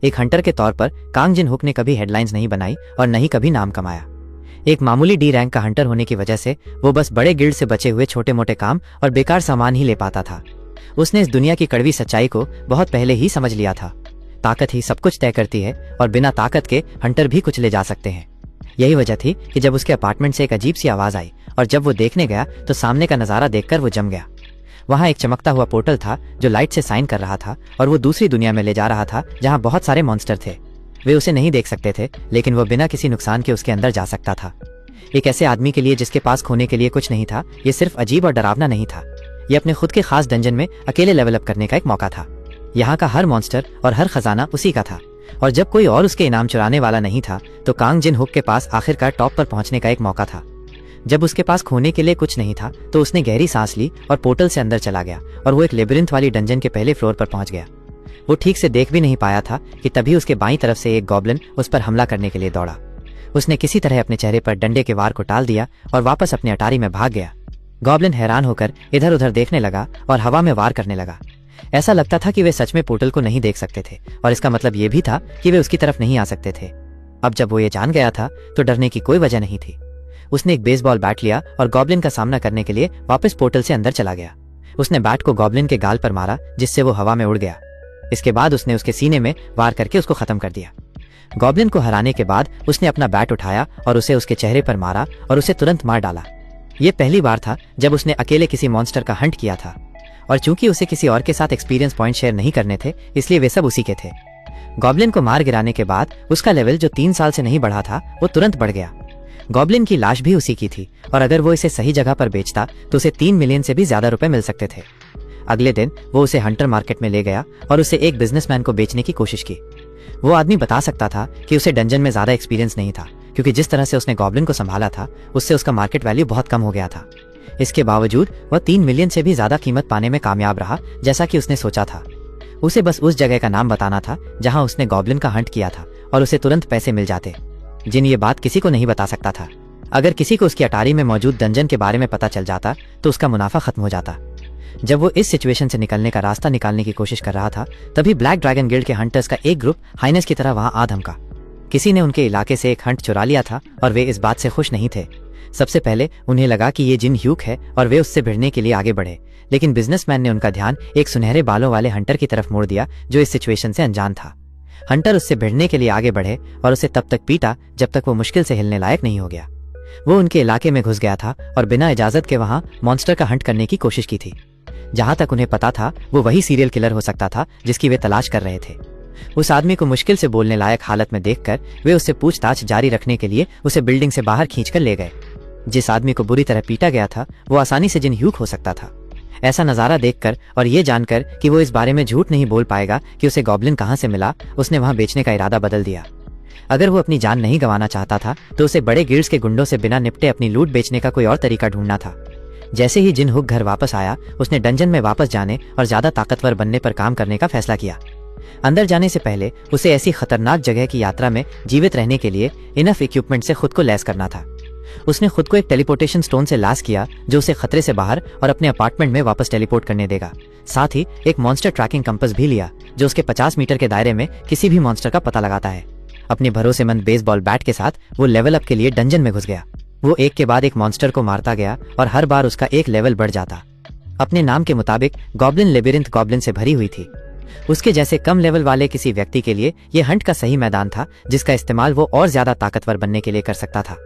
एक हंटर के तौर पर कांग जिन हुक ने कभी हेडलाइंस नहीं बनाई और न ही कभी नाम कमाया। एक मामूली डी रैंक का हंटर होने की वजह से वो बस बड़े गिल्ड से बचे हुए छोटे मोटे काम और बेकार सामान ही ले पाता था। उसने इस दुनिया की कड़वी सच्चाई को बहुत पहले ही समझ लिया था। ताकत ही सब कुछ तय करती है और बिना ताकत के हंटर भी कुछ ले जा सकते हैं। यही वजह थी कि जब उसके अपार्टमेंट से एक अजीब सी आवाज आई और जब वो देखने गया तो सामने का नजारा देखकर वो जम गया। वहां एक चमकता हुआ पोर्टल था जो लाइट से साइन कर रहा था और वो दूसरी दुनिया में ले जा रहा था जहां बहुत सारे मॉन्स्टर थे। वे उसे नहीं देख सकते थे, लेकिन वो बिना किसी नुकसान के उसके अंदर जा सकता था। एक ऐसे आदमी के लिए जिसके पास खोने के लिए कुछ नहीं था, ये सिर्फ अजीब और डरावना नहीं था, ये अपने खुद के खास डंजन में अकेले लेवल अप करने का एक मौका था। यहाँ का हर मॉन्स्टर और हर खजाना उसी का था, और जब कोई और उसके इनाम चुराने वाला नहीं था तो कांग जिन हुक के पास आखिरकार टॉप पर पहुंचने का एक मौका था। जब उसके पास खोने के लिए कुछ नहीं था तो उसने गहरी सांस ली और पोर्टल से अंदर चला गया और वो एक लेबिरिंथ वाली डंजन के पहले फ्लोर पर पहुंच गया। वो ठीक से देख भी नहीं पाया था कि तभी उसके बाईं तरफ से एक गॉब्लिन उस पर हमला करने के लिए दौड़ा। उसने किसी तरह अपने चेहरे पर डंडे के वार को टाल दिया और वापस अपनी अटारी में भाग गया। गॉब्लिन हैरान होकर इधर उधर देखने लगा और हवा में वार करने लगा। ऐसा लगता था कि वे सच में पोर्टल को नहीं देख सकते थे, और इसका मतलब ये भी था कि वे उसकी तरफ नहीं आ सकते थे। अब जब वो ये जान गया था तो डरने की कोई वजह नहीं थी। उसने एक बेसबॉल बैट लिया और गॉब्लिन का सामना करने के लिए वापस पोर्टल से अंदर चला गया। उसने बैट को गॉब्लिन के गाल पर मारा, जिससे वो हवा में उड़ गया। इसके बाद उसने उसके सीने में वार करके उसको खत्म कर दिया। गॉब्लिन को हराने के बाद उसने अपना बैट उठाया और उसे उसके चेहरे पर मारा और उसे तुरंत मार डाला। ये पहली बार था जब उसने अकेले किसी मॉन्स्टर का हंट किया था, और चूंकि उसे किसी और के साथ एक्सपीरियंस पॉइंट शेयर नहीं करने थे, इसलिए वे सब उसी के थे। गॉब्लिन को मार गिराने के बाद उसका लेवल जो 3 साल से नहीं बढ़ा था वो तुरंत बढ़ गया। गॉब्लिन की लाश भी उसी की थी, और अगर वो इसे सही जगह पर बेचता तो उसे 3 मिलियन से भी ज्यादा रुपए मिल सकते थे। अगले दिन वो उसे हंटर मार्केट में ले गया और उसे एक बिजनेसमैन को बेचने की कोशिश की। वो आदमी बता सकता था कि उसे डंजन में ज्यादा एक्सपीरियंस नहीं था, क्योंकि जिस तरह से उसने गॉब्लिन को संभाला था उससे उसका मार्केट वैल्यू बहुत कम हो गया था। इसके बावजूद वह 3 मिलियन से भी ज्यादा कीमत पाने में कामयाब रहा, जैसा कि उसने सोचा था। उसे बस उस जगह का नाम बताना था जहां उसने गॉब्लिन का हंट किया था, और उसे तुरंत पैसे मिल जाते। जिन ये बात किसी को नहीं बता सकता था। अगर किसी को उसकी अटारी में मौजूद डंजन के बारे में पता चल जाता तो उसका मुनाफा खत्म हो जाता। जब वो इस सिचुएशन से निकलने का रास्ता निकालने की कोशिश कर रहा था, तभी ब्लैक ड्रैगन गिल्ड के हंटर्स का एक ग्रुप हाइनेस की तरह वहां आ धमका। किसी ने उनके इलाके से एक हंट चुरा लिया था और वे इस बात से खुश नहीं थे। सबसे पहले उन्हें लगा कि ये जिन ह्यूक है और वे उससे भिड़ने के लिए आगे बढ़े, लेकिन बिजनेसमैन ने उनका ध्यान एक सुनहरे बालों वाले हंटर की तरफ मोड़ दिया जो इस सिचुएशन से अनजान था। हंटर उससे भिड़ने के लिए आगे बढ़े और उसे तब तक पीटा जब तक वो मुश्किल से हिलने लायक नहीं हो गया। वो उनके इलाके में घुस गया था और बिना इजाजत के वहां मॉन्स्टर का हंट करने की कोशिश की थी। जहां तक उन्हें पता था वो वही सीरियल किलर हो सकता था जिसकी वे तलाश कर रहे थे। उस आदमी को मुश्किल से बोलने लायक हालत में देखकर वे उससे पूछताछ जारी रखने के लिए उसे बिल्डिंग से बाहर खींचकर ले गए। जिस आदमी को बुरी तरह पीटा गया था वो आसानी से जिन ह्यूक हो सकता था। ऐसा नजारा देखकर और ये जानकर कि वो इस बारे में झूठ नहीं बोल पाएगा कि उसे गॉब्लिन कहां से मिला, उसने वहां बेचने का इरादा बदल दिया। अगर वो अपनी जान नहीं गंवाना चाहता था तो उसे बड़े गिल्ड्स के गुंडों से बिना निपटे अपनी लूट बेचने का कोई और तरीका ढूंढना था। जैसे ही जिन हुक घर वापस आया, उसने डंजन में वापस जाने और ज्यादा ताकतवर बनने पर काम करने का फैसला किया। अंदर जाने से पहले उसे ऐसी खतरनाक जगह की यात्रा में जीवित रहने के लिए इनफ इक्विपमेंट से खुद को लैस करना था। उसने खुद को एक टेलीपोर्टेशन स्टोन से लैस किया जो उसे खतरे से बाहर और अपने अपार्टमेंट में वापस टेलीपोर्ट करने देगा। साथ ही एक मॉन्स्टर ट्रैकिंग कंपास भी लिया जो उसके 50 मीटर के दायरे में किसी भी मॉन्स्टर का पता लगाता है। अपनी भरोसेमंद बेसबॉल बैट के साथ वो लेवल अप के लिए डंजन में घुस गया। वो एक के बाद एक मॉन्स्टर को मारता गया और हर बार उसका एक लेवल बढ़ जाता। अपने नाम के मुताबिक गॉब्लिन लेबिरिंथ गॉब्लिन से भरी हुई थी। उसके जैसे कम लेवल वाले किसी व्यक्ति के लिए यह हंट का सही मैदान था जिसका इस्तेमाल वो और ज्यादा ताकतवर बनने के लिए कर सकता था।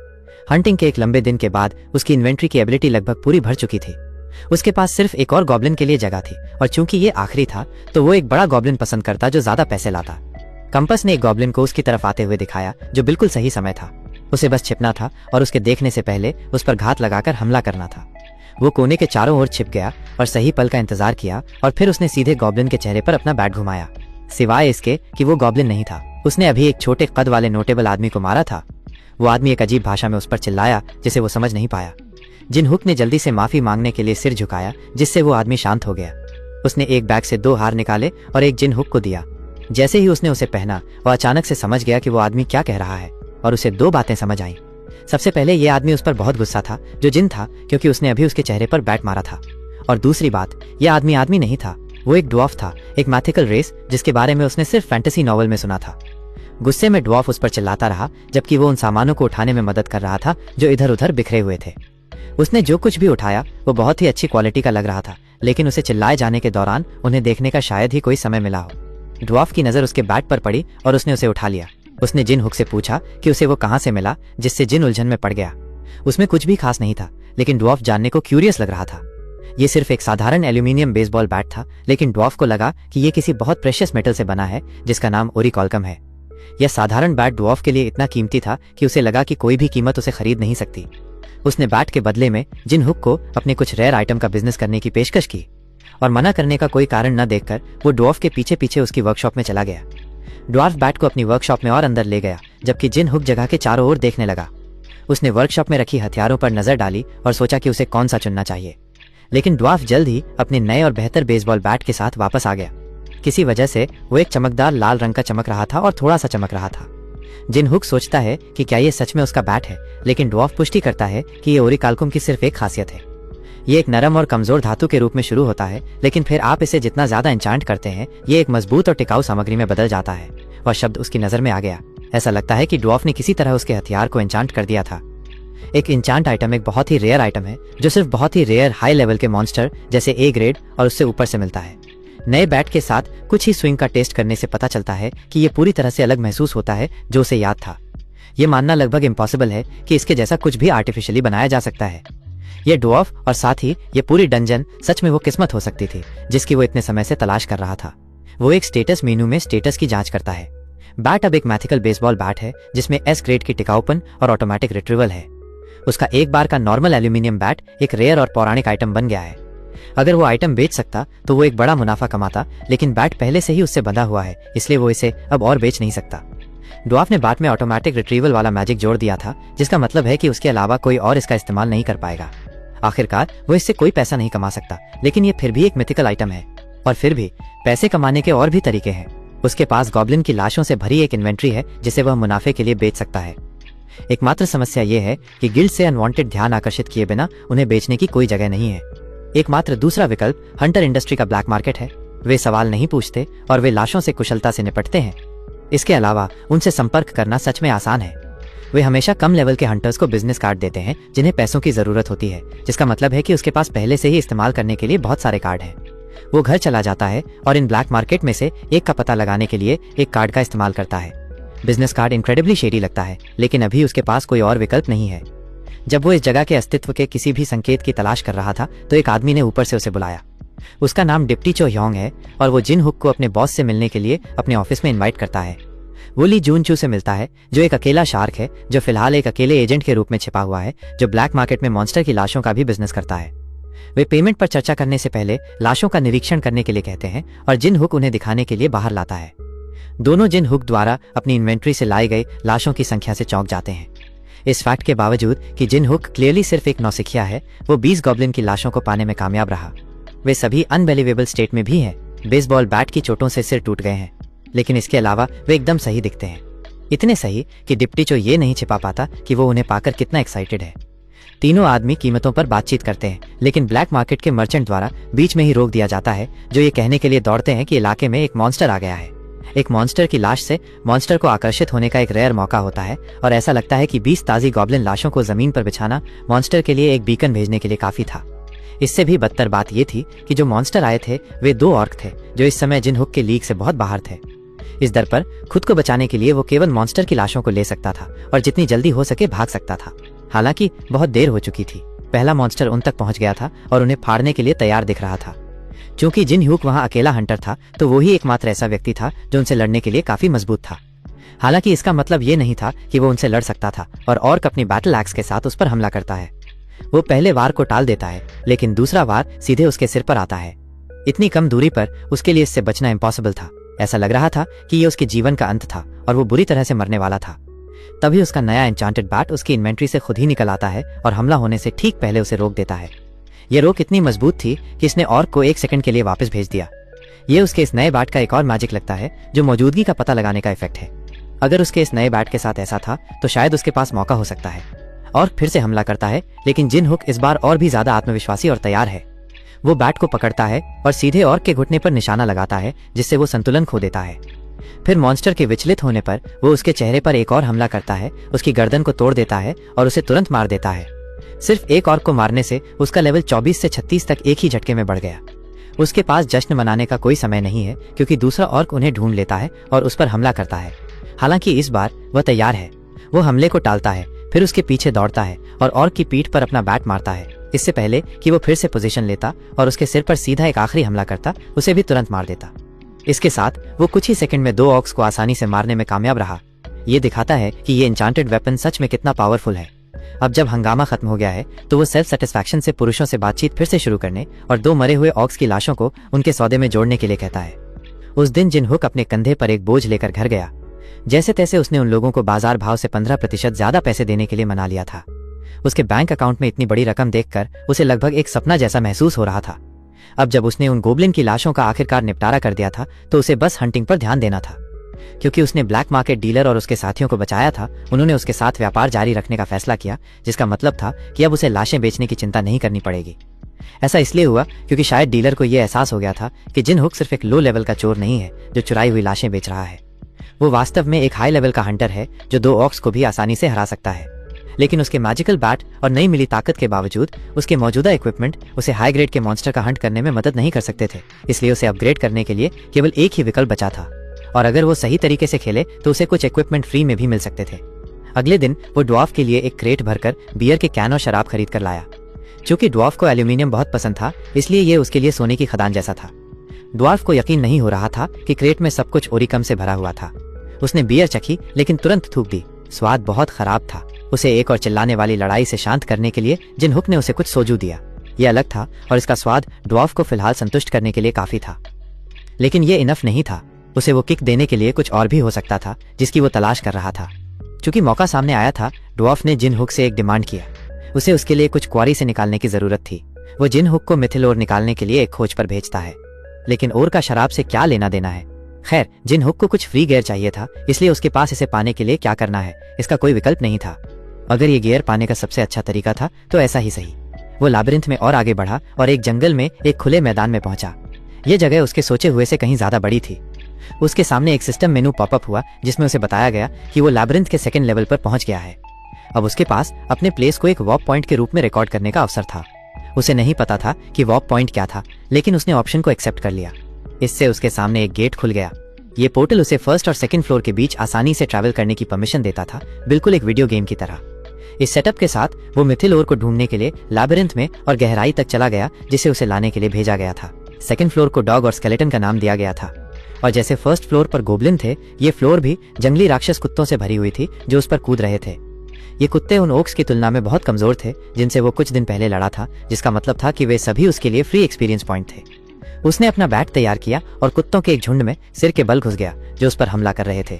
हंटिंग के एक लंबे दिन के बाद उसकी इन्वेंट्री की एबिलिटी लगभग पूरी भर चुकी थी। उसके पास सिर्फ एक और गॉब्लिन के लिए जगह थी, और चूंकि ये आखिरी था तो वो एक बड़ा गॉब्लिन पसंद करता जो ज्यादा पैसे लाता। कंपास ने एक गॉब्लिन को उसकी तरफ आते हुए दिखाया जो बिल्कुल सही समय था। उसे बस छिपना था और उसके देखने से पहले उस पर घात लगाकर हमला करना था। वो कोने के चारों ओर छिप गया और सही पल का इंतजार किया, और फिर उसने सीधे गॉब्लिन के चेहरे पर अपना बैट घुमाया। सिवाय इसके कि वो गॉब्लिन नहीं था, उसने अभी एक छोटे कद वाले नोटेबल आदमी को मारा था। वो आदमी एक अजीब भाषा में उस पर चिल्लाया जिसे वो समझ नहीं पाया। जिन हुक ने जल्दी से माफी मांगने के लिए सिर झुकाया, जिससे वो आदमी शांत हो गया। उसने एक बैग से 2 हार निकाले और एक जिन हुक को दिया। जैसे ही उसने उसे पहना, वो अचानक से समझ गया कि वो आदमी क्या कह रहा है, और उसे 2 बातें समझ आईं। सबसे पहले ये आदमी उस पर बहुत गुस्सा था जो जिन था, क्योंकि उसने अभी उसके चेहरे पर बैट मारा था। और दूसरी बात, यह आदमी नहीं था, वो एक ड्वार्फ था, एक मैथिकल रेस जिसके बारे में उसने सिर्फ फैंटेसी नॉवल में सुना था। गुस्से में ड्वार्फ उस पर चिल्लाता रहा जबकि वो उन सामानों को उठाने में मदद कर रहा था जो इधर उधर बिखरे हुए थे। उसने जो कुछ भी उठाया वो बहुत ही अच्छी क्वालिटी का लग रहा था, लेकिन उसे चिल्लाए जाने के दौरान उन्हें देखने का शायद ही कोई समय मिला हो। ड्वार्फ की नजर उसके बैट पर पड़ी और उसने उसे उठा लिया। उसने जिन हुक से पूछा कि उसे वो कहां से मिला, जिससे जिन उलझन में पड़ गया। उसमें कुछ भी खास नहीं था, लेकिन ड्वार्फ जानने को क्यूरियस लग रहा था। ये सिर्फ एक साधारण एल्यूमिनियम बेसबॉल बैट था, लेकिन ड्वार्फ को लगा कि ये किसी बहुत प्रेशियस मेटल से बना है जिसका नाम ओरिकॉल्कम है। यह साधारण बैट ड्वार्फ के लिए इतना कीमती था कि उसे लगा कि कोई भी कीमत उसे खरीद नहीं सकती। उसने बैट के बदले में जिन हुक को अपने कुछ रेयर आइटम का बिजनेस करने की पेशकश की और मना करने का कोई कारण न देखकर वो ड्वार्फ के पीछे पीछे उसकी वर्कशॉप में चला गया। ड्वार्फ बैट को अपनी वर्कशॉप में और अंदर ले गया, जबकि जिन हुक जगह के चारों ओर देखने लगा। उसने वर्कशॉप में रखी हथियारों पर नजर डाली और सोचा कि उसे कौन सा चुनना चाहिए, लेकिन ड्वार्फ जल्द ही अपने नए और बेहतर बेसबॉल बैट के साथ वापस आ गया। किसी वजह से वो एक चमकदार लाल रंग का चमक रहा था और थोड़ा सा चमक रहा था। जिन हुक सोचता है कि क्या ये सच में उसका बैट है, लेकिन ड्वार्फ पुष्टि करता है कि ये ओरिकॉल्कम की सिर्फ एक खासियत है। ये एक नरम और कमजोर धातु के रूप में शुरू होता है, लेकिन फिर आप इसे जितना ज्यादा एन्चांट करते हैं ये एक मजबूत और टिकाऊ सामग्री में बदल जाता है। वह शब्द उसकी नजर में आ गया। ऐसा लगता है कि ड्वार्फ ने किसी तरह उसके हथियार को एन्चांट कर दिया था। एक इंचांट आइटम एक बहुत ही रेयर आइटम है जो सिर्फ बहुत ही रेयर हाई लेवल के मॉन्स्टर जैसे ए ग्रेड और उससे ऊपर से मिलता है। नए बैट के साथ कुछ ही स्विंग का टेस्ट करने से पता चलता है कि ये पूरी तरह से अलग महसूस होता है जो उसे याद था। ये मानना लगभग इम्पॉसिबल है कि इसके जैसा कुछ भी आर्टिफिशियली बनाया जा सकता है। ये ड्वार्फ और साथ ही ये पूरी डंजन सच में वो किस्मत हो सकती थी जिसकी वो इतने समय से तलाश कर रहा था। वो एक स्टेटस मेनू में स्टेटस की जांच करता है। बैट अब एक मैथिकल बेसबॉल बैट है जिसमें एस ग्रेड की टिकाऊपन और ऑटोमेटिक रिट्रीवल है। उसका एक बार का नॉर्मल एल्यूमिनियम बैट एक रेयर और पौराणिक आइटम बन गया है। अगर वो आइटम बेच सकता तो वो एक बड़ा मुनाफा कमाता, लेकिन बैट पहले से ही उससे बंधा हुआ है, इसलिए वो इसे अब और बेच नहीं सकता। ड्वार्फ ने बैट में ऑटोमेटिक रिट्रीवल वाला मैजिक जोड़ दिया था, जिसका मतलब है कि उसके अलावा कोई और इसका इस्तेमाल नहीं कर पाएगा। आखिरकार वो इससे कोई पैसा नहीं कमा सकता, लेकिन ये फिर भी एक मिथिकल आइटम है और फिर भी पैसे कमाने के और भी तरीके हैं। उसके पास गॉब्लिन की लाशों से भरी एक इन्वेंट्री है जिसे वह मुनाफे के लिए बेच सकता है। एकमात्र समस्या ये है कि गिल्ड से अनवांटेड ध्यान आकर्षित किए बिना उन्हें बेचने की कोई जगह नहीं है। एकमात्र दूसरा विकल्प हंटर इंडस्ट्री का ब्लैक मार्केट है। वे सवाल नहीं पूछते और वे लाशों से कुशलता से निपटते हैं। इसके अलावा उनसे संपर्क करना सच में आसान है। वे हमेशा कम लेवल के हंटर्स को बिजनेस कार्ड देते हैं जिन्हें पैसों की जरूरत होती है, जिसका मतलब है कि उसके पास पहले से ही इस्तेमाल करने के लिए बहुत सारे कार्ड हैं। वो घर चला जाता है और इन ब्लैक मार्केट में से एक का पता लगाने के लिए एक कार्ड का इस्तेमाल करता है। बिजनेस कार्ड इनक्रेडिबली शेडी लगता है, लेकिन अभी उसके पास कोई और विकल्प नहीं है। जब वो इस जगह के अस्तित्व के किसी भी संकेत की तलाश कर रहा था तो एक आदमी ने ऊपर से उसे बुलाया। उसका नाम डिप्टी चो ह्योंग है और वो जिन हुक को अपने बॉस से मिलने के लिए अपने ऑफिस में इनवाइट करता है। वो ली जून चू से मिलता है जो एक अकेला शार्क है जो फिलहाल एक अकेले एजेंट के रूप में छिपा हुआ है जो ब्लैक मार्केट में मॉन्स्टर की लाशों का भी बिजनेस करता है। वे पेमेंट पर चर्चा करने से पहले लाशों का निरीक्षण करने के लिए कहते हैं और जिन हुक उन्हें दिखाने के लिए बाहर लाता है। दोनों जिन हुक द्वारा अपनी इन्वेंट्री से लाई गई लाशों की संख्या से चौंक जाते हैं। इस फैक्ट के बावजूद कि जिन हुक क्लियरली सिर्फ एक नौसिखिया है, वो 20 गॉब्लिन की लाशों को पाने में कामयाब रहा। वे सभी अनबिलीवेबल स्टेट में भी हैं। बेसबॉल बैट की चोटों से सिर टूट गए हैं, लेकिन इसके अलावा वे एकदम सही दिखते हैं। इतने सही कि डिप्टी चो ये नहीं छिपा पाता कि वो उन्हें पाकर कितना एक्साइटेड है। तीनों आदमी कीमतों पर बातचीत करते हैं, लेकिन ब्लैक मार्केट के मर्चेंट द्वारा बीच में ही रोक दिया जाता है जो ये कहने के लिए दौड़ते हैं कि इलाके में एक मॉन्स्टर आ गया है। एक मॉन्स्टर की लाश से मॉन्स्टर को आकर्षित होने का एक रेयर मौका होता है और ऐसा लगता है कि 20 ताजी गॉब्लिन लाशों को जमीन पर बिछाना मॉन्स्टर के लिए एक बीकन भेजने के लिए काफी था। इससे भी बदतर बात यह थी कि जो मॉन्स्टर आए थे वे 2 ऑर्क थे जो इस समय जिन हुक के लीग से बहुत बाहर थे। इस दर पर खुद को बचाने के लिए वो केवल मॉन्स्टर की लाशों को ले सकता था और जितनी जल्दी हो सके भाग सकता था। हालांकि बहुत देर हो चुकी थी। पहला मॉन्स्टर उन तक पहुंच गया था और उन्हें फाड़ने के लिए तैयार दिख रहा था। क्योंकि जिन ह्यूक वहां अकेला हंटर था तो वो ही एकमात्र ऐसा व्यक्ति था जो उनसे लड़ने के लिए काफी मजबूत था। हालांकि इसका मतलब ये नहीं था कि वो उनसे लड़ सकता था और ऑर्क अपनी बैटल एक्स के साथ उस पर हमला करता है। वो पहले वार को टाल देता है, लेकिन दूसरा वार सीधे उसके सिर पर आता है। इतनी कम दूरी पर उसके लिए इससे बचना इम्पॉसिबल था। ऐसा लग रहा था कि ये उसके जीवन का अंत था और वो बुरी तरह से मरने वाला था। तभी उसका नया एन्चांटेड बैट उसकी इन्वेंट्री से खुद ही निकल आता है और हमला होने से ठीक पहले उसे रोक देता है। ये रोक इतनी मजबूत थी कि इसने ऑर्क को 1 सेकंड के लिए वापस भेज दिया। ये उसके इस नए बैट का एक और मैजिक लगता है जो मौजूदगी का पता लगाने का इफेक्ट है। अगर उसके इस नए बैट के साथ ऐसा था तो शायद उसके पास मौका हो सकता है। ऑर्क फिर से हमला करता है, लेकिन जिन हुक इस बार और भी ज्यादा आत्मविश्वासी और तैयार है। वो बैट को पकड़ता है और सीधे ऑर्क के घुटने पर निशाना लगाता है, जिससे वो संतुलन खो देता है। फिर मॉन्स्टर के विचलित होने पर वो उसके चेहरे पर एक और हमला करता है, उसकी गर्दन को तोड़ देता है और उसे तुरंत मार देता है। सिर्फ एक ऑर्क को मारने से उसका लेवल 24 से 36 तक एक ही झटके में बढ़ गया। उसके पास जश्न मनाने का कोई समय नहीं है, क्योंकि दूसरा ऑर्क उन्हें ढूंढ लेता है और उस पर हमला करता है। हालांकि इस बार वह तैयार है। वो हमले को टालता है, फिर उसके पीछे दौड़ता है और ऑर्क की पीठ पर अपना बैट मारता है, इससे पहले कि वो फिर से पोजीशन लेता और उसके सिर पर सीधा एक आखिरी हमला करता, उसे भी तुरंत मार देता। इसके साथ वो कुछ ही सेकंड में 2 ऑर्क्स को आसानी से मारने में कामयाब रहा। ये दिखाता है कि ये एन्चांटेड वेपन सच में कितना पावरफुल है। अब जब हंगामा खत्म हो गया है तो वो सेल्फ सेटिस्फैक्शन से पुरुषों से बातचीत फिर से शुरू करने और 2 मरे हुए ऑर्क्स की लाशों को उनके सौदे में जोड़ने के लिए कहता है। उस दिन जिनहुक अपने कंधे पर एक बोझ लेकर घर गया। जैसे तैसे उसने उन लोगों को बाजार भाव से 15% ज्यादा पैसे देने के लिए मना लिया था। उसके बैंक अकाउंट में इतनी बड़ी रकम देखकर उसे लगभग एक सपना जैसा महसूस हो रहा था। अब जब उसने उन गोब्लिन की लाशों का आखिरकार निपटारा कर दिया था तो उसे बस हंटिंग पर ध्यान देना था। क्योंकि उसने ब्लैक मार्केट डीलर और उसके साथियों को बचाया था, उन्होंने उसके साथ व्यापार जारी रखने का फैसला किया, जिसका मतलब था कि अब उसे लाशें बेचने की चिंता नहीं करनी पड़ेगी। ऐसा इसलिए हुआ क्योंकि शायद डीलर को यह एहसास हो गया था कि जिनहुक सिर्फ एक लो लेवल का चोर नहीं है जो चुराई हुई लाशें बेच रहा है। वो वास्तव में एक हाई लेवल का हंटर है जो 2 ऑर्क्स को भी आसानी से हरा सकता है। लेकिन उसके मैजिकल बैट और नई मिली ताकत के बावजूद उसके मौजूदा इक्विपमेंट उसे हाई ग्रेड के मॉन्स्टर का हंट करने में मदद नहीं कर सकते थे। इसलिए उसे अपग्रेड करने के लिए केवल एक ही विकल्प बचा था, और अगर वो सही तरीके से खेले तो उसे कुछ इक्विपमेंट फ्री में भी मिल सकते थे। अगले दिन वो ड्वार्फ के लिए एक क्रेट भरकर बियर के कैन और शराब खरीद कर लाया। चूंकि ड्वार्फ को एल्यूमिनियम बहुत पसंद था, इसलिए ये उसके लिए सोने की खदान जैसा था। ड्वार्फ को यकीन नहीं हो रहा था कि क्रेट में सब कुछ ओरिकम से भरा हुआ था। उसने बियर चखी लेकिन तुरंत थूक दी। स्वाद बहुत खराब था। उसे एक और चिल्लाने वाली लड़ाई से शांत करने के लिए जिनहुक ने उसे कुछ सोजू दिया। यह अलग था और इसका स्वाद ड्वार्फ को फिलहाल संतुष्ट करने के लिए काफी था। लेकिन यह इनफ नहीं था। उसे वो किक देने के लिए कुछ और भी हो सकता था जिसकी वो तलाश कर रहा था। चूंकि मौका सामने आया था, ड्वार्फ ने जिनहुक से एक डिमांड किया। उसे उसके लिए कुछ क्वारी से निकालने की जरूरत थी। वो जिनहुक को मिथिल ओर निकालने के लिए एक खोज पर भेजता है। लेकिन ओर का शराब से क्या लेना देना है। खैर, जिनहुक को कुछ फ्री गियर चाहिए था, इसलिए उसके पास इसे पाने के लिए क्या करना है, इसका कोई विकल्प नहीं था। अगर ये गियर पाने का सबसे अच्छा तरीका था तो ऐसा ही सही। वो लाबिरिंथ में और आगे बढ़ा और एक जंगल में एक खुले मैदान में पहुंचा। यह जगह उसके सोचे हुए से कहीं ज्यादा बड़ी थी। उसके सामने एक सिस्टम मेनू पॉपअप हुआ जिसमें उसे बताया गया कि वो लाबिरिंथ के 2nd लेवल पर पहुंच गया है। अब उसके पास अपने प्लेस को एक वॉप पॉइंट के रूप में रिकॉर्ड करने का अवसर था। उसे नहीं पता था कि वॉप पॉइंट क्या था, लेकिन उसने ऑप्शन को एक्सेप्ट कर लिया। इससे उसके सामने एक गेट खुल गया। ये पोर्टल उसे 1st और 2nd फ्लोर के बीच आसानी से ट्रैवल करने की परमिशन देता था, बिल्कुल एक वीडियो गेम की तरह। इस सेटअप के साथ वो मिथिल ओर को ढूंढने के लिए लाबिरिंथ में और गहराई तक चला गया जिसे उसे लाने के लिए भेजा गया था। 2nd फ्लोर को डॉग और स्केलेटन का नाम दिया गया था। और जैसे 1st फ्लोर पर गोब्लिन थे, ये फ्लोर भी जंगली राक्षस कुत्तों से भरी हुई थी जो उस पर कूद रहे थे। ये कुत्ते उन ओक्स की तुलना में बहुत कमजोर थे जिनसे वो कुछ दिन पहले लड़ा था, जिसका मतलब था कि वे सभी उसके लिए फ्री एक्सपीरियंस पॉइंट थे। उसने अपना बैट तैयार किया और कुत्तों के एक झुंड में सिर के बल घुस गया जो उस पर हमला कर रहे थे।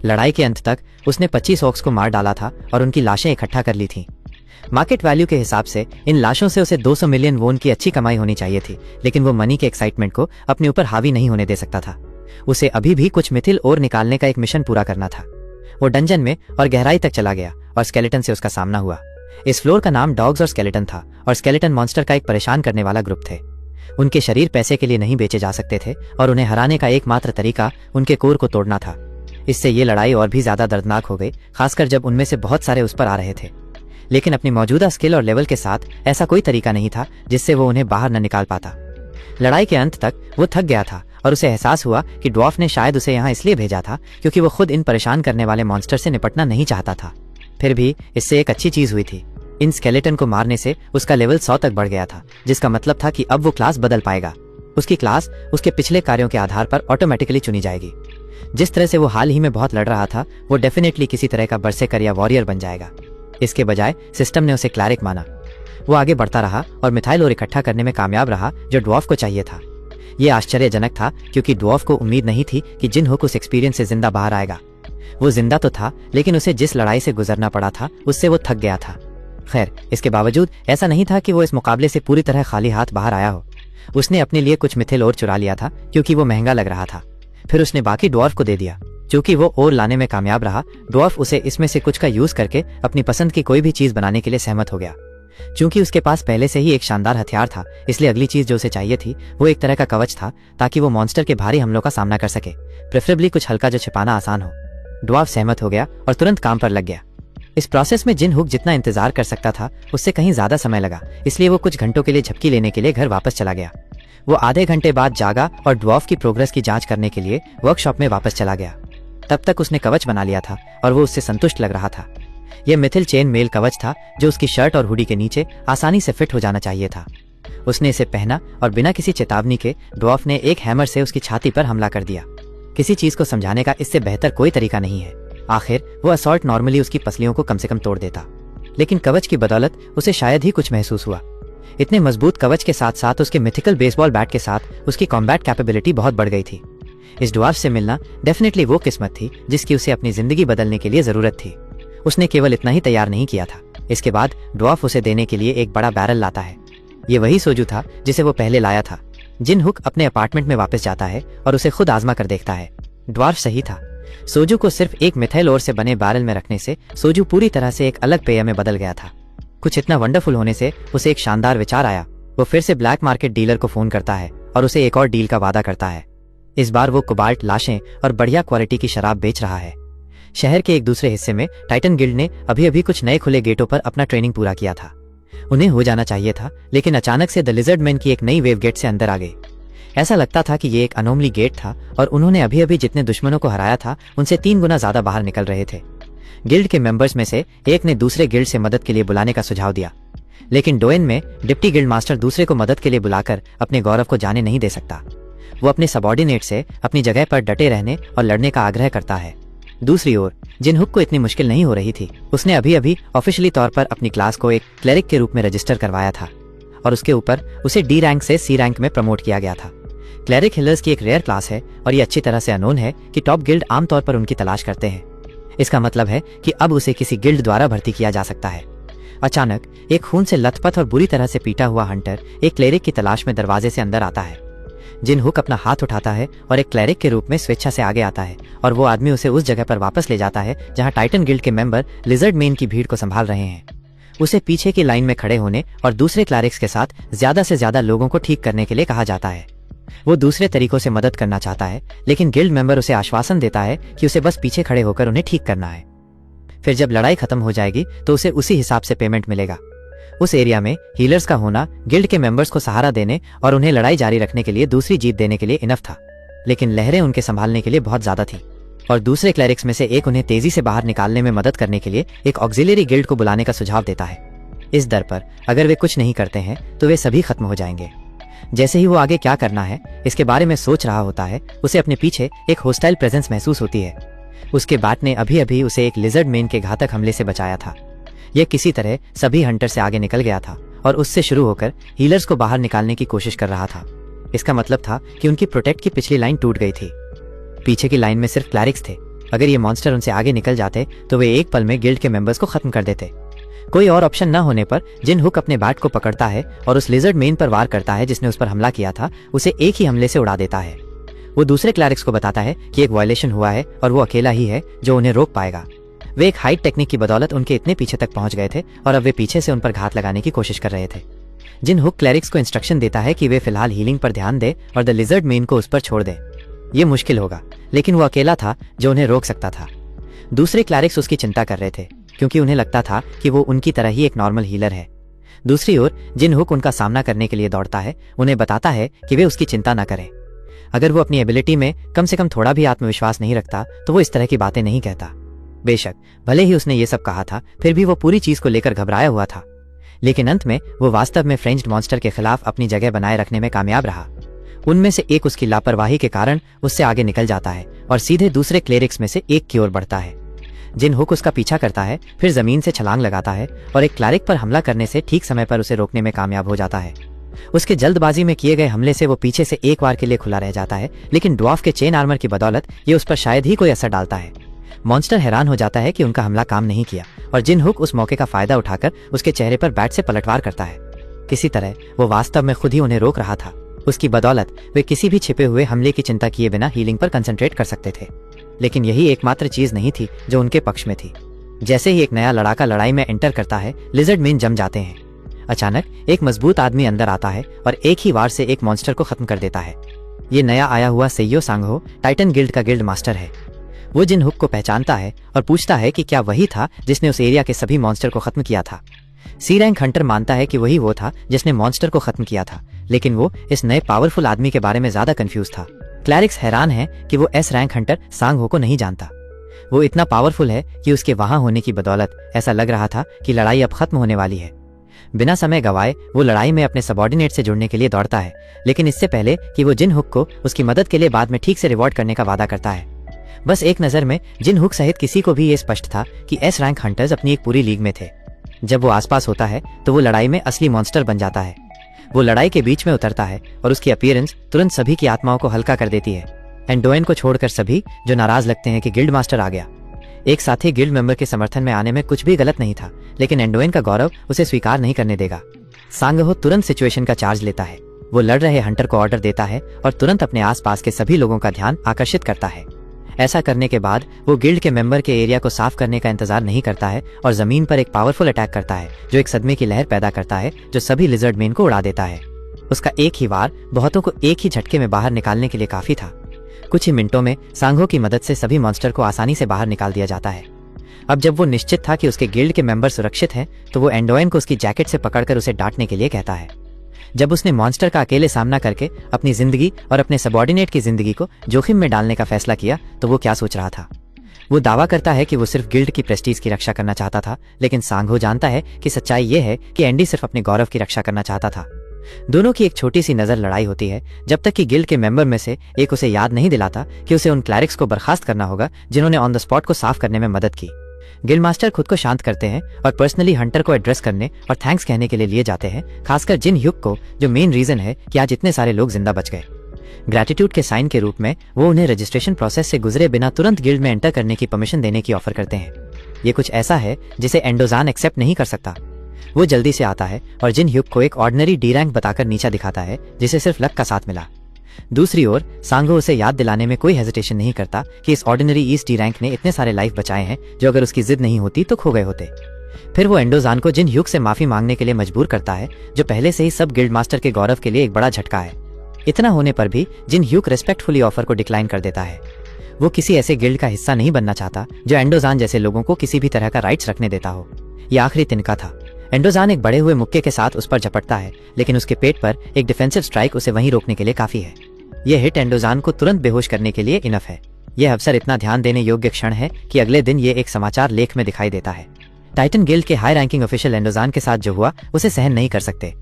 लड़ाई के अंत तक उसने 25 ऑक्स को मार डाला था और उनकी लाशें इकट्ठा कर ली थीं। मार्केट वैल्यू के हिसाब से इन लाशों से उसे 200 मिलियन वोन की अच्छी कमाई होनी चाहिए थी, लेकिन वो मनी के एक्साइटमेंट को अपने ऊपर हावी नहीं होने दे सकता था। उसे अभी भी कुछ मिथिल और निकालने का एक मिशन पूरा करना था। वो डंजन में और गहराई तक चला गया और स्केलेटन से उसका सामना हुआ। इस फ्लोर का नाम डॉग्स और स्केलेटन था और स्केलेटन मॉन्स्टर का एक परेशान करने वाला ग्रुप थे। उनके शरीर पैसे के लिए नहीं बेचे जा सकते थे और उन्हें हराने का एकमात्र तरीका उनके कोर को तोड़ना था। इससे ये लड़ाई और भी ज्यादा दर्दनाक हो गई, खासकर जब उनमें से बहुत सारे उस पर आ रहे थे। लेकिन अपनी मौजूदा स्किल और लेवल के साथ ऐसा कोई तरीका नहीं था जिससे वो उन्हें बाहर न निकाल पाता। लड़ाई के अंत तक वो थक गया था और उसे एहसास हुआ कि ड्वार्फ ने शायद उसे यहाँ इसलिए भेजा था क्योंकि वो खुद इन परेशान करने वाले मॉन्स्टर से निपटना नहीं चाहता था। फिर भी इससे एक अच्छी चीज हुई थी। इन स्केलेटन को मारने से उसका लेवल 100 तक बढ़ गया था, जिसका मतलब था कि अब वो क्लास बदल पाएगा। उसकी क्लास उसके पिछले कार्यों के आधार पर ऑटोमेटिकली चुनी जाएगी। जिस तरह से वो हाल ही में बहुत लड़ रहा था, वो डेफिनेटली किसी तरह का बरसेकर या वॉरियर बन जाएगा। इसके बजाय सिस्टम ने उसे क्लैरिक माना। वो आगे बढ़ता रहा और मिथाइल और इकट्ठा करने में कामयाब रहा जो ड्वार्फ को चाहिए था। यह आश्चर्यजनक था क्योंकि ड्वार्फ को उम्मीद नहीं थी कि जिनहुक उस एक्सपीरियंस से जिंदा बाहर आएगा। वो जिंदा तो था, लेकिन उसे जिस लड़ाई से गुजरना पड़ा था उससे वो थक गया था। खैर, इसके बावजूद ऐसा नहीं था कि वो इस मुकाबले से पूरी तरह खाली हाथ बाहर आया हो। उसने अपने लिए कुछ मिथिल और चुरा लिया था क्योंकि वो महंगा लग रहा था। फिर उसने बाकी ड्वार्फ को दे दिया। चूंकि वो और लाने में कामयाब रहा, ड्वार्फ उसे इसमें से कुछ का यूज करके अपनी पसंद की कोई भी चीज बनाने के लिए सहमत हो गया। चूंकि उसके पास पहले से ही एक शानदार हथियार था, इसलिए अगली चीज जो उसे चाहिए थी वो एक तरह का कवच था, ताकि वो मॉन्स्टर के भारी हमलों का सामना कर सके, प्रेफरेबली कुछ हल्का जो छिपाना आसान हो। ड्वार्फ सहमत हो गया और तुरंत काम पर लग गया। इस प्रोसेस में जिन हुक जितना इंतजार कर सकता था उससे कहीं ज्यादा समय लगा, इसलिए वो कुछ घंटों के लिए झपकी लेने के लिए घर वापस चला गया। वो आधे घंटे बाद जागा और ड्वार्फ की प्रोग्रेस की जांच करने के लिए वर्कशॉप में वापस चला गया। तब तक उसने कवच बना लिया था और वो उससे संतुष्ट लग रहा था। यह मिथिल चेन मेल कवच था जो उसकी शर्ट और हुडी के नीचे आसानी से फिट हो जाना चाहिए था। उसने इसे पहना और बिना किसी चेतावनी के ड्वार्फ ने एक हैमर से उसकी छाती पर हमला कर दिया। किसी चीज को समझाने का इससे बेहतर कोई तरीका नहीं है। आखिर वो असॉल्ट नॉर्मली उसकी पसलियों को कम से कम तोड़ देता, लेकिन कवच की बदौलत उसे शायद ही कुछ महसूस हुआ। इतने मजबूत कवच के साथ साथ उसके मिथिकल बेसबॉल बैट के साथ उसकी कॉम्बैट कैपेबिलिटी बहुत बढ़ गई थी। इस ड्वार्फ से मिलना डेफिनेटली वो किस्मत थी जिसकी उसे अपनी जिंदगी बदलने के लिए जरूरत थी। उसने केवल इतना ही तैयार नहीं किया था, इसके बाद ड्वार्फ उसे देने के लिए एक बड़ा बैरल लाता है। ये वही सोजू था जिसे वो पहले लाया था। जिन हुक अपने अपार्टमेंट में वापस जाता है और उसे खुद आजमा कर देखता है। ड्वार्फ सही था। सोजू को सिर्फ एक मिथाइल ओर से बने बैरल में रखने से सोजू पूरी तरह से एक अलग पेय में बदल गया था। कुछ इतना वंडरफुल होने से उसे एक शानदार विचार आया। वो फिर से ब्लैक मार्केट डीलर को फोन करता है और उसे एक और डील का वादा करता है। इस बार वो कोबाल्ट लाशें और बढ़िया क्वालिटी की शराब बेच रहा है। शहर के एक दूसरे हिस्से में टाइटन गिल्ड ने अभी अभी कुछ नए खुले गेटों पर अपना ट्रेनिंग पूरा किया था। उन्हें हो जाना चाहिए था, लेकिन अचानक से द लिजर्ड मैन की एक नई वेव गेट से अंदर आ गई। ऐसा लगता था कि ये एक अनोमली गेट था और उन्होंने अभी अभी जितने दुश्मनों को हराया था उनसे 3 गुना ज्यादा बाहर निकल रहे थे। गिल्ड के मेंबर्स में से एक ने दूसरे गिल्ड से मदद के लिए बुलाने का सुझाव दिया, लेकिन डोएन में डिप्टी गिल्ड मास्टर दूसरे को मदद के लिए बुलाकर अपने गौरव को जाने नहीं दे सकता। वो अपने सबॉर्डिनेट से अपनी जगह पर डटे रहने और लड़ने का आग्रह करता है। दूसरी ओर जिन हुक को इतनी मुश्किल नहीं हो रही थी। उसने अभी अभी ऑफिशियली तौर पर अपनी क्लास को एक क्लेरिक के रूप में रजिस्टर करवाया था और उसके ऊपर उसे डी रैंक से सी रैंक में प्रमोट किया गया था। क्लेरिक हिलर्स की एक रेयर क्लास है और ये अच्छी तरह से अनोन है कि टॉप गिल्ड आमतौर पर उनकी तलाश करते हैं। इसका मतलब है कि अब उसे किसी गिल्ड द्वारा भर्ती किया जा सकता है। अचानक एक खून से लथपथ और बुरी तरह से पीटा हुआ हंटर एक क्लेरिक की तलाश में दरवाजे से अंदर आता है। जिन हुक अपना हाथ उठाता है और एक क्लेरिक के रूप में स्वेच्छा से आगे आता है और वो आदमी उसे उस जगह पर वापस ले जाता है जहां टाइटन गिल्ड के मेंबर लिजर्ड मेन की भीड़ को संभाल रहे हैं। उसे पीछे की लाइन में खड़े होने और दूसरे क्लैरिक्स के साथ ज्यादा से ज्यादा लोगों को ठीक करने के लिए कहा जाता है। वो दूसरे तरीकों से मदद करना चाहता है, लेकिन गिल्ड मेंबर उसे आश्वासन देता है कि उसे बस पीछे खड़े होकर उन्हें ठीक करना है। फिर जब लड़ाई खत्म हो जाएगी तो उसे उसी हिसाब से पेमेंट मिलेगा। उस एरिया में हीलर्स का होना गिल्ड के मेंबर्स को सहारा देने और उन्हें लड़ाई जारी रखने के लिए दूसरी जीत देने के लिए इनफ था, लेकिन लहरें उनके संभालने के लिए बहुत ज्यादा थी और दूसरे क्लैरिक्स में से एक उन्हें तेजी से बाहर निकालने में मदद करने के लिए एक ऑक्सिलरी गिल्ड को बुलाने का सुझाव देता है। इस दर पर अगर वे कुछ नहीं करते हैं तो वे सभी खत्म हो जाएंगे। जैसे ही वो आगे क्या करना है इसके बारे में सोच रहा होता है, उसे अपने पीछे एक होस्टाइल प्रेजेंस महसूस होती है। उसके बैट ने अभी अभी उसे एक लिजर्ड मेन के घातक हमले से बचाया था। यह किसी तरह सभी हंटर से आगे निकल गया था और उससे शुरू होकर हीलर्स को बाहर निकालने की कोशिश कर रहा था। इसका मतलब था कि उनकी प्रोटेक्ट की पिछली लाइन टूट गई थी। पीछे की लाइन में सिर्फ क्लैरिक्स थे। अगर ये मॉन्स्टर उनसे आगे निकल जाते तो वे एक पल में गिल्ड के मेंबर्स को खत्म कर देते। कोई और ऑप्शन न होने पर जिन हुक अपने बैट को पकड़ता है और उस लिजर्ड मेन पर वार करता है जिसने उस पर हमला किया था। उसे एक ही हमले से उड़ा देता है। वो दूसरे क्लैरिक्स को बताता है कि एक वायलेशन हुआ है और वो अकेला ही है जो उन्हें रोक पाएगा। वे एक हाइड टेक्निक की बदौलत उनके इतने पीछे तक पहुंच गए थे और अब वे पीछे से उन पर घात लगाने की कोशिश कर रहे थे। जिन हुक क्लैरिक्स को इंस्ट्रक्शन देता है कि वे फिलहाल हीलिंग पर ध्यान दे और द लिजर्ड मेन को उस पर छोड़ दे। ये मुश्किल होगा, लेकिन वो अकेला था जो उन्हें रोक सकता था। दूसरे क्लैरिक्स उसकी चिंता कर रहे थे क्योंकि उन्हें लगता था कि वो उनकी तरह ही एक नॉर्मल हीलर है। दूसरी ओर जिन हुक उनका सामना करने के लिए दौड़ता है, उन्हें बताता है कि वे उसकी चिंता न करें। अगर वो अपनी एबिलिटी में कम से कम थोड़ा भी आत्मविश्वास नहीं रखता तो वो इस तरह की बातें नहीं कहता। बेशक भले ही उसने ये सब कहा था, फिर भी वो पूरी चीज को लेकर घबराया हुआ था। लेकिन अंत में वो वास्तव में फ्रेंच्ड मॉन्स्टर के खिलाफ अपनी जगह बनाए रखने में कामयाब रहा। उनमें से एक उसकी लापरवाही के कारण उससे आगे निकल जाता है और सीधे दूसरे क्लेरिक्स में से एक की ओर बढ़ता है। जिन हुक उसका पीछा करता है, फिर जमीन से छलांग लगाता है और एक क्लैरिक पर हमला करने से ठीक समय पर उसे रोकने में कामयाब हो जाता है। उसके जल्दबाजी में किए गए हमले से वो पीछे से एक बार के लिए खुला रह जाता है, लेकिन ड्वार्फ के चेन आर्मर की बदौलत ये उस पर शायद ही कोई असर डालता है। मॉन्स्टर हैरान हो जाता है कि उनका हमला काम नहीं किया और जिन हुक उस मौके का फायदा उठाकर उसके चेहरे पर बैट से पलटवार करता है। किसी तरह वो वास्तव में खुद ही उन्हें रोक रहा था। उसकी बदौलत वे किसी भी छिपे हुए हमले की चिंता किए बिना हीलिंग पर कंसंट्रेट कर सकते थे। लेकिन यही एकमात्र चीज नहीं थी जो उनके पक्ष में थी। जैसे ही एक नया लड़ाका लड़ाई में एंटर करता है, लिजर्ड मेन जम जाते हैं। अचानक एक मजबूत आदमी अंदर आता है और एक ही वार से एक मॉन्स्टर को खत्म कर देता है। ये नया आया हुआ सेइयो सांगहो टाइटन गिल्ड का गिल्ड मास्टर है। वो जिन हुक को पहचानता है और पूछता है कि क्या वही था जिसने उस एरिया के सभी मॉन्स्टर को खत्म किया था। सी रैंक हंटर मानता है कि वही वो था जिसने मॉन्स्टर को खत्म किया था, लेकिन वो इस नए पावरफुल आदमी के बारे में ज्यादा कंफ्यूज था। क्लैरिक्स हैरान है कि वो एस रैंक हंटर सांगहो को नहीं जानता। वो इतना पावरफुल है कि उसके वहां होने की बदौलत ऐसा लग रहा था कि लड़ाई अब खत्म होने वाली है। बिना समय गवाए वो लड़ाई में अपने सबॉर्डिनेट से जुड़ने के लिए दौड़ता है, लेकिन इससे पहले कि वो जिन हुक को उसकी मदद के लिए बाद में ठीक से रिवॉर्ड करने का वादा करता है। बस एक नजर में जिन हुक सहित किसी को भी ये स्पष्ट था कि एस रैंक हंटर्स अपनी एक पूरी लीग में थे। जब वो आसपास होता है तो वो लड़ाई में असली मॉन्स्टर बन जाता है। वो लड़ाई के बीच में उतरता है और उसकी अपीयरेंस तुरंत सभी की आत्माओं को हल्का कर देती है। एंडोइन को छोड़कर सभी जो नाराज लगते हैं कि गिल्ड मास्टर आ गया। एक साथी गिल्ड मेंबर के समर्थन में आने में कुछ भी गलत नहीं था, लेकिन एंडोइन का गौरव उसे स्वीकार नहीं करने देगा। सांगहो तुरंत सिचुएशन का चार्ज लेता है। वो लड़ रहे हंटर को ऑर्डर देता है और तुरंत अपने आसपास के सभी लोगों का ध्यान आकर्षित करता है। ऐसा करने के बाद वो गिल्ड के मेंबर के एरिया को साफ करने का इंतजार नहीं करता है और जमीन पर एक पावरफुल अटैक करता है जो एक सदमे की लहर पैदा करता है जो सभी लिजर्ड मेन को उड़ा देता है। उसका एक ही वार बहुतों को एक ही झटके में बाहर निकालने के लिए काफी था। कुछ ही मिनटों में सांगहो की मदद से सभी मॉन्स्टर को आसानी से बाहर निकाल दिया जाता है। अब जब वो निश्चित था कि उसके गिल्ड के मेंबर सुरक्षित हैं, तो वो एंडोइन को उसकी जैकेट से पकड़कर उसे डांटने के लिए कहता है। जब उसने मॉन्स्टर का अकेले सामना करके अपनी जिंदगी और अपने सबॉर्डिनेट की जिंदगी को जोखिम में डालने का फैसला किया, तो वो क्या सोच रहा था। वो दावा करता है कि वो सिर्फ गिल्ड की प्रेस्टीज की रक्षा करना चाहता था, लेकिन सांगहो जानता है कि सच्चाई ये है कि एंडी सिर्फ अपने गौरव की रक्षा करना चाहता था। दोनों की एक छोटी सी नजर लड़ाई होती है, जब तक कि गिल्ड के मेंबर में से एक उसे याद नहीं दिलाता कि उसे उन क्लैरिक्स को बर्खास्त करना होगा जिन्होंने ऑन द स्पॉट को साफ करने में मदद की। गिल्ड मास्टर खुद को शांत करते हैं और पर्सनली हंटर को एड्रेस करने और थैंक्स कहने के लिए जाते हैं, खासकर जिन ह्यूक को, जो मेन रीजन है कि आज इतने सारे लोग जिंदा बच गए। ग्रैटिट्यूड के साइन के रूप में वो उन्हें रजिस्ट्रेशन प्रोसेस से गुजरे बिना तुरंत गिल्ड में एंटर करने की परमिशन देने की ऑफर करते हैं। ये कुछ ऐसा है जिसे एंडोजान एक्सेप्ट नहीं कर सकता। वो जल्दी से आता है और जिन ह्यूक को एक ऑर्डिनरी डी रैंक बताकर नीचा दिखाता है, जिसे सिर्फ लक का साथ मिला। दूसरी ओर सांगहो उसे याद दिलाने में कोई हेजिटेशन नहीं करता कि इस ऑर्डिनरी ईस्ट डी रैंक ने इतने सारे लाइफ बचाए हैं जो अगर उसकी जिद नहीं होती तो खो गए होते। फिर वो एंडोजान को जिन ह्यूक से माफी मांगने के लिए मजबूर करता है, जो पहले से ही सब गिल्ड मास्टर के गौरव के लिए एक बड़ा झटका है। इतना होने पर भी जिन ह्यूक रिस्पेक्टफुली ऑफर को डिक्लाइन कर देता है। वो किसी ऐसे गिल्ड का हिस्सा नहीं बनना चाहता जो एंडोजान जैसे लोगों को किसी भी तरह का राइट्स रखने देता हो। यह आखिरी तिनका था। एंडोजान एक बड़े हुए मुक्के के साथ उस पर झपटता है, लेकिन उसके पेट पर एक डिफेंसिव स्ट्राइक उसे वहीं रोकने के लिए काफी है। यह हिट एंडोजान को तुरंत बेहोश करने के लिए इनफ है। यह अवसर इतना ध्यान देने योग्य क्षण है कि अगले दिन ये एक समाचार लेख में दिखाई देता है। टाइटन गिल्ड के हाई रैंकिंग ऑफिशियल एंडोजान के साथ जो हुआ उसे सहन नहीं कर सकते।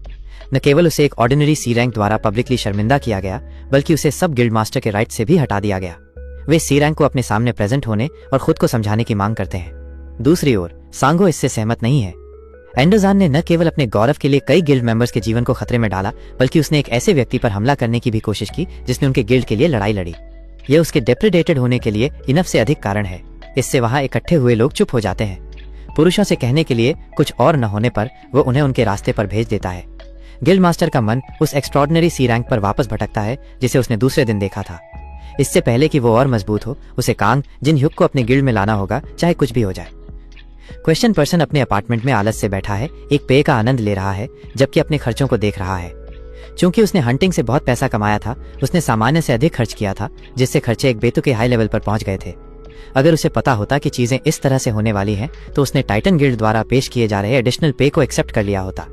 न केवल उसे एक ऑर्डिनरी सी रैंक द्वारा पब्लिकली शर्मिंदा किया गया, बल्कि उसे सब गिल्ड मास्टर के राइट से भी हटा दिया गया। वे सी रैंक को अपने सामने प्रेजेंट होने और खुद को समझाने की मांग करते हैं। दूसरी ओर सांगहो इससे सहमत नहीं है। एंडोजान ने न केवल अपने गौरव के लिए कई गिल्ड मेंबर्स के जीवन को खतरे में डाला, बल्कि उसने एक ऐसे व्यक्ति पर हमला करने की भी कोशिश की जिसने उनके गिल्ड के लिए लड़ाई लड़ी। यह उसके डेप्रेडेटेड होने के लिए इनफ से अधिक कारण है। इससे वहां इकट्ठे हुए लोग चुप हो जाते हैं। पुरुषों से कहने के लिए कुछ और न होने पर वो उन्हें उनके रास्ते पर भेज देता है। गिल्ड मास्टर का मन उस एक्स्ट्रॉर्डिनरी सी रैंक पर वापस भटकता है जिसे उसने दूसरे दिन देखा था। इससे पहले कि वो और मजबूत हो, उसे कांग जिन ह्यूक को अपने गिल्ड में लाना होगा, चाहे कुछ भी हो जाए। क्वेश्चन पर्सन अपने अपार्टमेंट में आलस से बैठा है, एक पेय का आनंद ले रहा है, जबकि अपने खर्चों को देख रहा है। चूंकि उसने हंटिंग से बहुत पैसा कमाया था, उसने सामान्य से अधिक खर्च किया था, जिससे खर्चे एक बेतुके हाई लेवल पर पहुंच गए थे। अगर उसे पता होता कि चीजें इस तरह से होने वाली हैं, तो उसने टाइटन गिल्ड द्वारा पेश किए जा रहे एडिशनल पे को एक्सेप्ट कर लिया होता।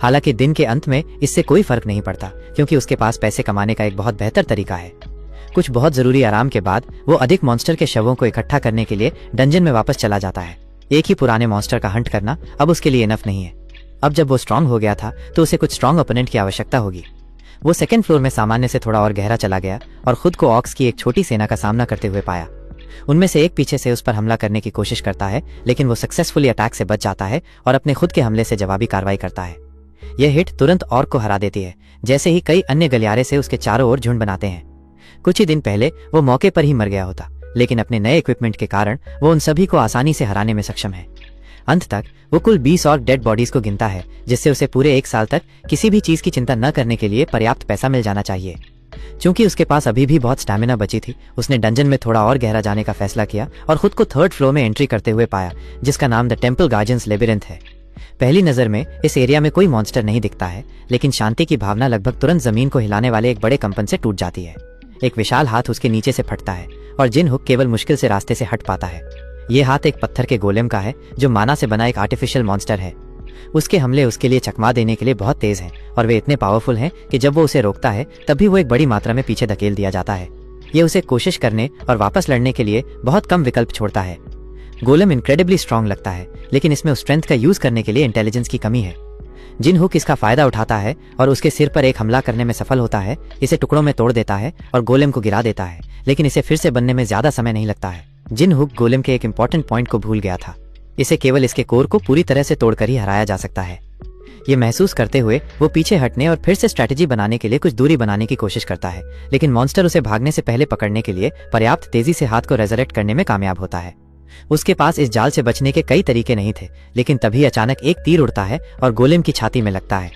हालांकि दिन के अंत में इससे कोई फर्क नहीं पड़ता, क्योंकि उसके पास पैसे कमाने का एक बहुत बेहतर तरीका है। कुछ बहुत जरूरी आराम के बाद वो अधिक मॉन्स्टर के शवों को इकट्ठा करने के लिए डंजन में वापस चला जाता है। एक ही पुराने मॉन्स्टर का हंट करना अब उसके लिए इनफ नहीं है। अब जब वो स्ट्रांग हो गया था, तो उसे कुछ स्ट्रांग ओपोनेंट की आवश्यकता होगी। वो सेकंड फ्लोर में सामान्य से थोड़ा और गहरा चला गया और खुद को ऑक्स की एक छोटी सेना का सामना करते हुए पाया। उनमें से एक पीछे से उस पर हमला करने की कोशिश करता है, लेकिन वो सक्सेसफुली अटैक से बच जाता है और अपने खुद के हमले से जवाबी कार्रवाई करता है। यह हिट तुरंत ऑर्क को हरा देती है, जैसे ही कई अन्य गलियारे से उसके चारों ओर झुंड बनाते हैं। कुछ ही दिन पहले वो मौके पर ही मर गया होता, लेकिन अपने नए इक्विपमेंट के कारण वो उन सभी को आसानी से हराने में सक्षम है। अंत तक वो कुल 20 और डेड बॉडीज को गिनता है, जिससे उसे पूरे 1 साल तक किसी भी चीज की चिंता न करने के लिए पर्याप्त पैसा मिल जाना चाहिए। चूंकि उसके पास अभी भी बहुत स्टैमिना बची थी, उसने डंजन में थोड़ा और गहरा जाने का फैसला किया और खुद को 3rd फ्लोर में एंट्री करते हुए पाया, जिसका नाम द टेम्पल गार्जियंस लेबिरिंथ है। पहली नजर में इस एरिया में कोई मॉन्स्टर नहीं दिखता है, लेकिन शांति की भावना लगभग तुरंत जमीन को हिलाने वाले एक बड़े कंपन से टूट जाती है। एक विशाल हाथ उसके नीचे से फटता है और जिन हुक केवल मुश्किल से रास्ते से हट पाता है। ये हाथ एक पत्थर के गोलेम का है, जो माना से बना एक आर्टिफिशियल मॉन्स्टर है। उसके हमले उसके लिए चकमा देने के लिए बहुत तेज हैं और वे इतने पावरफुल हैं कि जब वो उसे रोकता है तब भी वो एक बड़ी मात्रा में पीछे धकेल दिया जाता है। ये उसे कोशिश करने और वापस लड़ने के लिए बहुत कम विकल्प छोड़ता है। गोलेम इनक्रेडिबली स्ट्रांग लगता है, लेकिन इसमें उस स्ट्रेंथ का यूज करने के लिए इंटेलिजेंस की कमी है। जिन हुक इसका फायदा उठाता है और उसके सिर पर एक हमला करने में सफल होता है, इसे टुकड़ों में तोड़ देता है और गोलेम को गिरा देता है, लेकिन इसे फिर से बनने में ज्यादा समय नहीं लगता है। जिन हुक गोलेम के एक इंपॉर्टेंट पॉइंट को भूल गया था। इसे केवल इसके कोर को पूरी तरह से तोड़कर ही हराया जा सकता है। ये महसूस करते हुए वो पीछे हटने और फिर से स्ट्रैटेजी बनाने के लिए कुछ दूरी बनाने की कोशिश करता है, लेकिन मॉन्स्टर उसे भागने से पहले पकड़ने के लिए पर्याप्त तेजी से हाथ को रेजरेक्ट करने में कामयाब होता है। उसके पास इस जाल से बचने के कई तरीके नहीं थे, लेकिन तभी अचानक एक तीर उड़ता है और गोलेम की छाती में लगता है।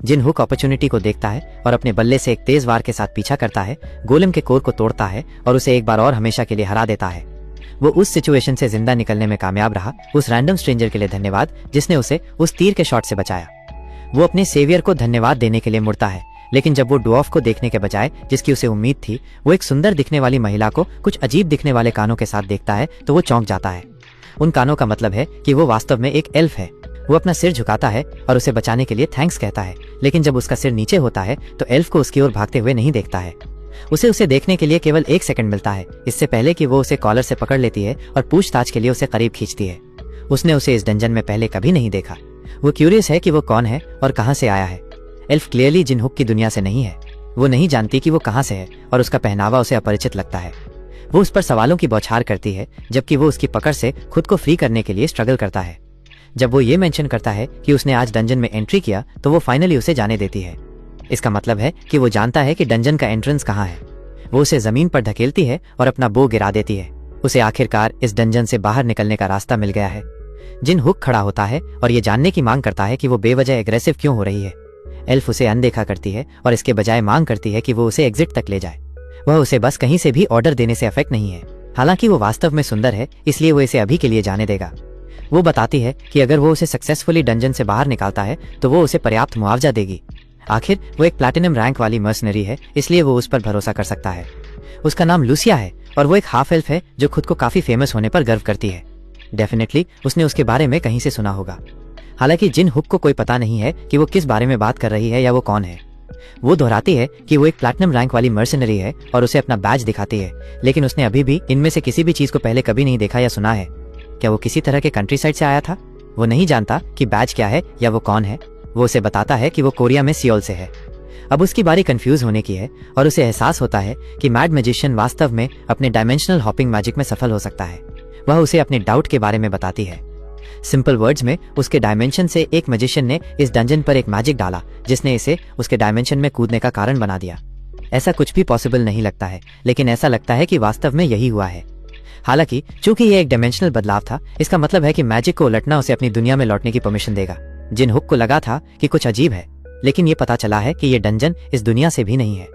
जिन हुक अपॉर्चुनिटी को देखता है और अपने बल्ले से एक तेज वार के साथ पीछा करता है, गोलेम के कोर को तोड़ता है और उसे एक बार और हमेशा के लिए हरा देता है। वो उस सिचुएशन से जिंदा निकलने में कामयाब रहा। उस रैंडम स्ट्रेंजर के लिए धन्यवाद जिसने उसे उस तीर के शॉट से बचाया। वो अपने सेवियर को धन्यवाद देने के लिए मुड़ता है, लेकिन जब वो ड्वार्फ को देखने के बजाय जिसकी उसे उम्मीद थी, वो एक सुंदर दिखने वाली महिला को कुछ अजीब दिखने वाले कानों के साथ देखता है तो वो चौंक जाता है। उन कानों का मतलब है कि वो वास्तव में एक एल्फ है। वो अपना सिर झुकाता है और उसे बचाने के लिए थैंक्स कहता है, लेकिन जब उसका सिर नीचे होता है तो एल्फ को उसकी ओर भागते हुए नहीं देखता है। उसे देखने के लिए केवल 1 सेकंड मिलता है, इससे पहले कि वो उसे कॉलर से पकड़ लेती है और पूछताछ के लिए उसे करीब खींचती है। उसने उसे इस डंजन में पहले कभी नहीं देखा। वो क्यूरियस है कि वो कौन है और कहां से आया है। एल्फ क्लियरली जिन हुक की दुनिया से नहीं है। वो नहीं जानती कि वो कहां से है और उसका पहनावा उसे अपरिचित लगता है। वो उस पर सवालों की बौछार करती है, जबकि वो उसकी पकड़ से खुद को फ्री करने के लिए स्ट्रगल करता है। जब वो ये मेंशन करता है कि उसने आज डंजन में एंट्री किया तो वो फाइनली उसे जाने देती है। इसका मतलब है कि वो जानता है कि डंजन का एंट्रेंस कहाँ है। वो उसे जमीन पर धकेलती है और अपना बो गिरा देती है। उसे आखिरकार इस डंजन से बाहर निकलने का रास्ता मिल गया है। जिन हुक खड़ा होता है और ये जानने की मांग करता है कि वो बेवजह एग्रेसिव क्यों हो रही है। एल्फ उसे अनदेखा करती है और इसके बजाय मांग करती है कि वो उसे एग्जिट तक ले जाए। वह उसे बस कहीं से भी ऑर्डर देने से अफेक्ट नहीं है। हालांकि वो वास्तव में सुंदर है, इसलिए वो इसे अभी के लिए जाने देगा। वो बताती है कि अगर वो उसे सक्सेसफुली डंजन से बाहर निकालता है तो वो उसे पर्याप्त मुआवजा देगी। आखिर वो एक प्लैटिनम रैंक वाली मर्सनरी है, इसलिए वो उस पर भरोसा कर सकता है। उसका नाम लूसिया है और वो एक हाफ एल्फ है जो खुद को काफी फेमस होने पर गर्व करती है। डेफिनेटली उसने उसके बारे में कहीं से सुना होगा। हालांकि जिन हुक को कोई पता नहीं है कि वो किस बारे में बात कर रही है या वो कौन है। वो दोहराती है कि वो एक प्लैटिनम रैंक वाली मर्सनरी है और उसे अपना बैज दिखाती है, लेकिन उसने अभी भी इनमें से किसी भी चीज को पहले कभी नहीं देखा या सुना है। क्या वो किसी तरह के कंट्री साइड से आया था? वो नहीं जानता कि बैज क्या है या वो कौन है। वो उसे बताता है कि वो कोरिया में सियोल से है। अब उसकी बारी कंफ्यूज होने की है और उसे एहसास होता है कि मैड मैजिशियन वास्तव में अपने डायमेंशनल हॉपिंग मैजिक में सफल हो सकता है। वह उसे अपने डाउट के बारे में बताती है। सिंपल वर्ड्स में उसके डायमेंशन से एक मैजिशियन ने इस डंजन पर एक मैजिक डाला जिसने इसे उसके डायमेंशन में कूदने का कारण बना दिया। ऐसा कुछ भी पॉसिबल नहीं लगता है, लेकिन ऐसा लगता है कि वास्तव में यही हुआ है। हालांकि चूंकि यह एक डायमेंशनल बदलाव था, इसका मतलब है कि मैजिक को उलटना उसे अपनी दुनिया में लौटने की परमिशन देगा। जिन हुक को लगा था कि कुछ अजीब है, लेकिन ये पता चला है कि ये डंजन इस दुनिया से भी नहीं है।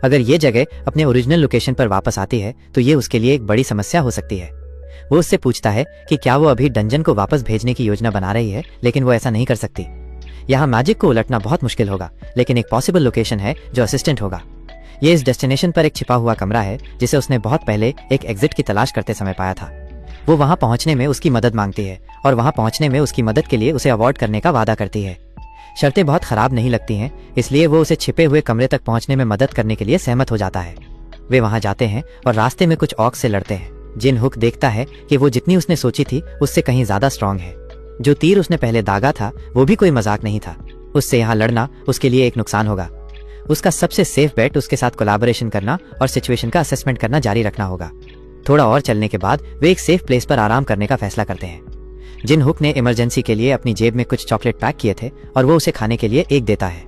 अगर ये जगह अपने ओरिजिनल लोकेशन पर वापस आती है तो ये उसके लिए एक बड़ी समस्या हो सकती है। वो उससे पूछता है कि क्या वो अभी डंजन को वापस भेजने की योजना बना रही है, लेकिन वो ऐसा नहीं कर सकती। यहाँ मैजिक को उलटना बहुत मुश्किल होगा, लेकिन एक पॉसिबल लोकेशन है जो असिस्टेंट होगा। ये इस डेस्टिनेशन पर एक छिपा हुआ कमरा है जिसे उसने बहुत पहले एक एग्जिट की तलाश करते समय पाया था। वो वहां पहुंचने में उसकी मदद मांगती है और वहां पहुंचने में उसकी मदद के लिए उसे अवॉर्ड करने का वादा करती है। शर्तें बहुत खराब नहीं लगती हैं, इसलिए वो उसे छिपे हुए कमरे तक पहुंचने में मदद करने के लिए सहमत हो जाता है। वे वहां जाते हैं और रास्ते में कुछ ऑक्स से लड़ते हैं। जिन हुक देखता है कि वो जितनी उसने सोची थी उससे कहीं ज्यादा स्ट्रांग है। जो तीर उसने पहले दागा था वो भी कोई मजाक नहीं था। उससे यहाँ लड़ना उसके लिए एक नुकसान होगा। उसका सबसे सेफ बेट उसके साथ कोलैबोरेशन करना और सिचुएशन का असेसमेंट करना जारी रखना होगा। थोड़ा और चलने के बाद वे एक सेफ प्लेस पर आराम करने का फैसला करते हैं। जिन हुक ने इमरजेंसी के लिए अपनी जेब में कुछ चॉकलेट पैक किए थे और वो उसे खाने के लिए एक देता है।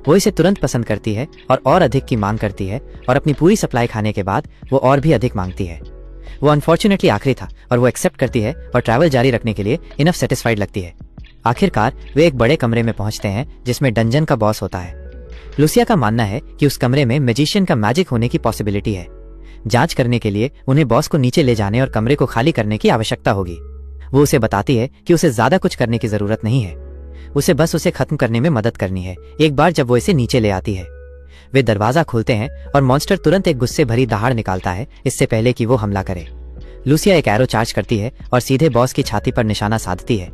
वो इसे तुरंत पसंद करती है और अधिक की मांग करती है और अपनी पूरी सप्लाई खाने के बाद वो और भी अधिक मांगती है। वो अनफॉर्चुनेटली आखिरी था और वो एक्सेप्ट करती है और ट्रैवल जारी रखने के लिए इनफ सेटिस्फाइड लगती है। आखिरकार वे एक बड़े कमरे में पहुंचते हैं जिसमें डंजन का बॉस होता है। लूसिया का मानना है कि उस कमरे में मैजिशियन का मैजिक होने की पॉसिबिलिटी है। जांच करने के लिए उन्हें बॉस को नीचे ले जाने और कमरे को खाली करने की आवश्यकता होगी। वो उसे बताती है कि उसे ज्यादा कुछ करने की जरूरत नहीं है, उसे बस उसे खत्म करने में मदद करनी है। एक बार जब वो इसे नीचे ले आती है, वे दरवाजा खोलते हैं और मॉन्स्टर तुरंत एक गुस्से भरी दहाड़ निकालता है इससे पहले कि वो हमला करे। लूसिया एक एरो चार्ज करती है और सीधे बॉस की छाती पर निशाना साधती है।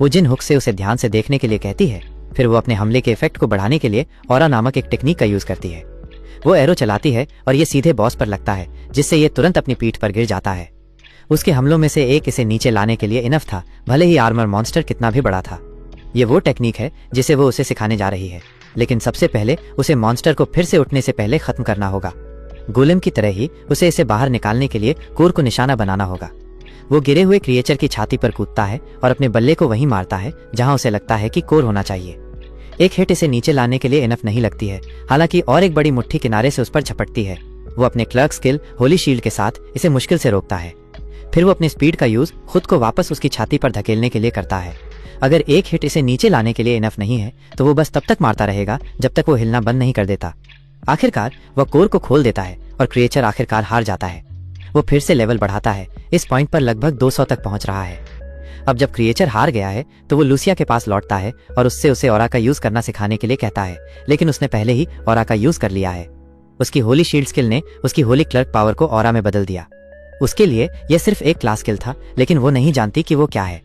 वो जिन हुक से उसे ध्यान से देखने के लिए कहती है। फिर वो अपने हमले के इफेक्ट को बढ़ाने के लिए ऑरा नामक एक टेक्निक का यूज करती है। वो एरो चलाती है और ये सीधे बॉस पर लगता है, जिससे ये तुरंत अपनी पीठ पर गिर जाता है। उसके हमलों में से एक इसे नीचे लाने के लिए इनफ था, भले ही आर्मर मॉन्स्टर कितना भी बड़ा था। ये वो टेक्निक है जिसे वो उसे सिखाने जा रही है, लेकिन सबसे पहले उसे मॉन्स्टर को फिर से उठने से पहले खत्म करना होगा। गोलेम की तरह ही उसे इसे बाहर निकालने के लिए कोर को निशाना बनाना होगा। वो गिरे हुए क्रिएचर की छाती पर कूदता है और अपने बल्ले को वहीं मारता है जहां उसे लगता है कि कोर होना चाहिए। एक हिट इसे नीचे लाने के लिए इनफ नहीं लगती है, हालांकि और एक बड़ी मुट्ठी किनारे से उस पर झपटती है। वो अपने क्लर्क स्किल होली शील्ड के साथ इसे मुश्किल से रोकता है। फिर वो अपनी स्पीड का यूज खुद को वापस उसकी छाती पर धकेलने के लिए करता है। अगर एक हिट इसे नीचे लाने के लिए इनफ नहीं है तो वो बस तब तक मारता रहेगा जब तक वो हिलना बंद नहीं कर देता। आखिरकार वह कोर को खोल देता है और क्रिएचर आखिरकार हार जाता है। वो फिर से लेवल बढ़ाता है, इस पॉइंट पर लगभग 200 तक पहुंच रहा है। अब जब क्रिएचर हार गया है तो वो लूसिया के पास लौटता है और उससे उसे ऑरा का यूज करना सिखाने के लिए कहता है, लेकिन उसने पहले ही ऑरा का यूज कर लिया है। उसकी होली शील्ड स्किल ने उसकी होली क्लर्क पावर को ऑरा में बदल दिया। उसके लिए यह सिर्फ एक क्लास स्किल था, लेकिन वो नहीं जानती कि वो क्या है।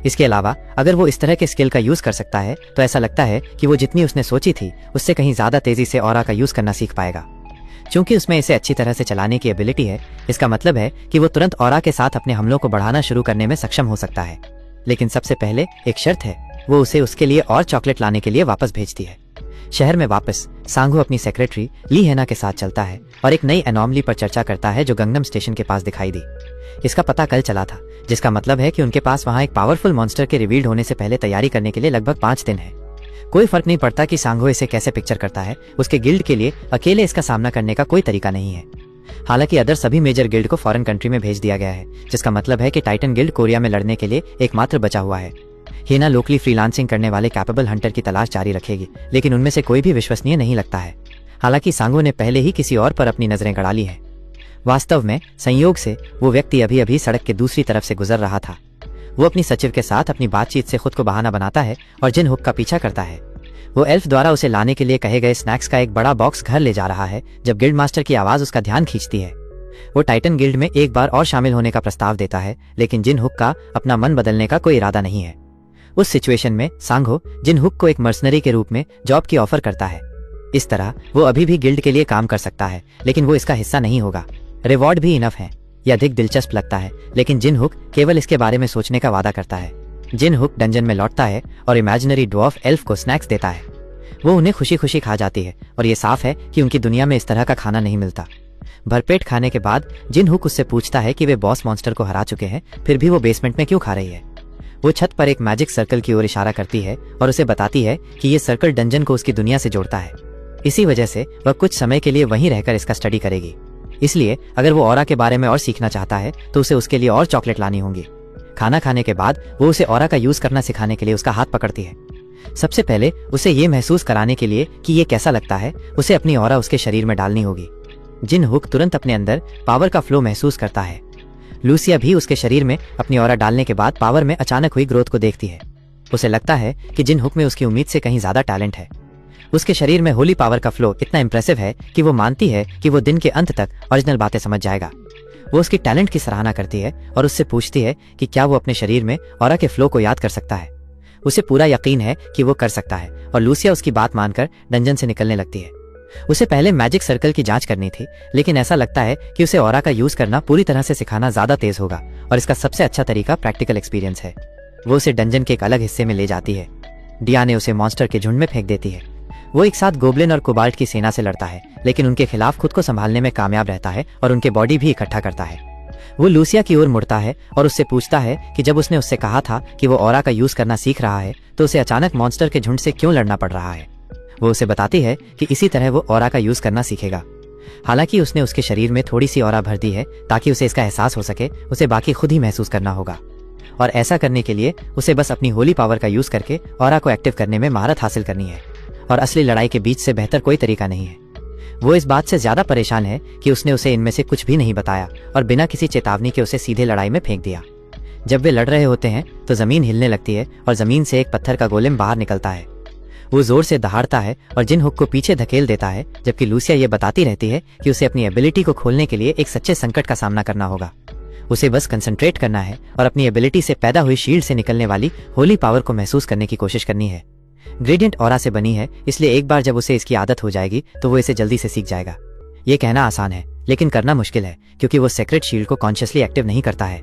इसके अलावा अगर वो इस तरह के स्किल का यूज कर सकता है तो ऐसा लगता है कि वो जितनी उसने सोची थी उससे कहीं ज्यादा तेजी से ऑरा का यूज करना सीख पाएगा। क्योंकि उसमें इसे अच्छी तरह से चलाने की एबिलिटी है, इसका मतलब है कि वो तुरंत ऑरा के साथ अपने हमलों को बढ़ाना शुरू करने में सक्षम हो सकता है। लेकिन सबसे पहले एक शर्त है, वो उसे उसके लिए और चॉकलेट लाने के लिए वापस भेजती है। शहर में वापस सांगो अपनी सेक्रेटरी ली हेना के साथ चलता है और एक नई एनॉमली पर चर्चा करता है जो गंगनम स्टेशन के पास दिखाई दी। इसका पता कल चला था, जिसका मतलब है कि उनके पास वहां एक पावरफुल मॉन्स्टर के रिवील्ड होने से पहले तैयारी करने के लिए लगभग 5 दिन है। कोई फर्क नहीं पड़ता कि सांगो इसे कैसे पिक्चर करता है, उसके गिल्ड के लिए अकेले इसका सामना करने का कोई तरीका नहीं है। हालांकि अदर सभी मेजर गिल्ड को फॉरेन कंट्री में भेज दिया गया है, जिसका मतलब है कि टाइटन गिल्ड कोरिया में लड़ने के लिए एकमात्र बचा हुआ है। हेना लोकली फ्रीलांसिंग करने वाले कैपेबल हंटर की तलाश जारी रखेगी, लेकिन उनमें से कोई भी विश्वसनीय नहीं लगता है। हालांकि सांगो ने पहले ही किसी और पर अपनी नजरें गड़ा ली है। वास्तव में संयोग से वो व्यक्ति अभी अभी सड़क के दूसरी तरफ से गुजर रहा था। वो अपनी सचिव के साथ अपनी बातचीत से खुद को बहाना बनाता है और जिन हुक का पीछा करता है। वो एल्फ द्वारा उसे लाने के लिए कहे गए स्नैक्स का एक बड़ा बॉक्स घर ले जा रहा है जब गिल्ड मास्टर की आवाज उसका ध्यान खींचती है। वो टाइटन गिल्ड में एक बार और शामिल होने का प्रस्ताव देता है, लेकिन जिन हुक का अपना मन बदलने का कोई इरादा नहीं है। उस सिचुएशन में सांगो जिन हुक को एक मर्सनरी के रूप में जॉब की ऑफर करता है। इस तरह वो अभी भी गिल्ड के लिए काम कर सकता है, लेकिन वो इसका हिस्सा नहीं होगा। रिवॉर्ड भी इनफ है। यह अधिक दिलचस्प लगता है, लेकिन जिन हुक केवल इसके बारे में सोचने का वादा करता है। जिन हुक डंजन में लौटता है और इमेजिनरी ड्वार्फ एल्फ को स्नैक्स देता है। वो उन्हें खुशी खुशी खा जाती है और ये साफ है कि उनकी दुनिया में इस तरह का खाना नहीं मिलता। भरपेट खाने के बाद जिन हुक उससे पूछता है कि वे बॉस मॉन्स्टर को हरा चुके हैं, फिर भी वो बेसमेंट में क्यों खा रही है। वो छत पर एक मैजिक सर्कल की ओर इशारा करती है और उसे बताती है कि ये सर्कल डंजन को उसकी दुनिया से जोड़ता है। इसी वजह से वह कुछ समय के लिए वहीं रहकर इसका स्टडी करेगी। इसलिए अगर वो ऑरा के बारे में और सीखना चाहता है तो उसे उसके लिए और चॉकलेट लानी होंगी। खाना खाने के बाद वो उसे ऑरा का यूज करना सिखाने के लिए उसका हाथ पकड़ती है। सबसे पहले उसे ये महसूस कराने के लिए कि ये कैसा लगता है, उसे अपनी ऑरा उसके शरीर में डालनी होगी। जिन हुक तुरंत अपने अंदर पावर का फ्लो महसूस करता है। लूसिया भी उसके शरीर में अपनी ऑरा डालने के बाद पावर में अचानक हुई ग्रोथ को देखती है। उसे लगता है कि जिन हुक में उसकी उम्मीद से कहीं ज्यादा टैलेंट है। उसके शरीर में होली पावर का फ्लो इतना इंप्रेसिव है कि वो मानती है कि वो दिन के अंत तक ओरिजिनल बातें समझ जाएगा। वो उसकी टैलेंट की सराहना करती है और उससे पूछती है कि क्या वो अपने शरीर में ऑरा के फ्लो को याद कर सकता है। उसे पूरा यकीन है कि वो कर सकता है और लूसिया उसकी बात मानकर डंजन से निकलने लगती है। उसे पहले मैजिक सर्कल की जांच करनी थी, लेकिन ऐसा लगता है कि उसे ऑरा का यूज करना पूरी तरह से सिखाना ज्यादा तेज होगा और इसका सबसे अच्छा तरीका प्रैक्टिकल एक्सपीरियंस है। वो उसे डंजन के एक अलग हिस्से में ले जाती है। डिया ने उसे मॉन्स्टर के झुंड में फेंक देती है। वो एक साथ गोब्लिन और कोबाल्ट की सेना से लड़ता है, लेकिन उनके खिलाफ खुद को संभालने में कामयाब रहता है और उनके बॉडी भी इकट्ठा करता है। वो लूसिया की ओर मुड़ता है और उससे पूछता है कि जब उसने उससे कहा था कि वो ऑरा का यूज करना सीख रहा है तो उसे अचानक मॉन्स्टर के झुंड से क्यों लड़ना पड़ रहा है। वो उसे बताती है कि इसी तरह वो ऑरा का यूज करना सीखेगा। हालांकि उसने उसके शरीर में थोड़ी सी ऑरा भर दी है ताकि उसे इसका एहसास हो सके, उसे बाकी खुद ही महसूस करना होगा। और ऐसा करने के लिए उसे बस अपनी होली पावर का यूज करके ऑरा को एक्टिव करने में महारत हासिल करनी है और असली लड़ाई के बीच से बेहतर कोई तरीका नहीं है। वो इस बात से ज्यादा परेशान है कि उसने उसे इनमें से कुछ भी नहीं बताया और बिना किसी चेतावनी के उसे सीधे लड़ाई में फेंक दिया। जब वे लड़ रहे होते हैं तो जमीन हिलने लगती है और जमीन से एक पत्थर का गोलेम बाहर निकलता है। वो जोर से दहाड़ता है और जिन हुक को पीछे धकेल देता है, जबकि लूसिया ये बताती रहती है कि उसे अपनी एबिलिटी को खोलने के लिए एक सच्चे संकट का सामना करना होगा। उसे बस कंसंट्रेट करना है और अपनी एबिलिटी से पैदा हुई शील्ड से निकलने वाली होली पावर को महसूस करने की कोशिश करनी है। ग्रेडियंट ऑरा से बनी है, इसलिए एक बार जब उसे इसकी आदत हो जाएगी तो वो इसे जल्दी से सीख जाएगा। ये कहना आसान है लेकिन करना मुश्किल है, क्योंकि वो सेक्रेट शील्ड को कॉन्शियसली एक्टिव नहीं करता है।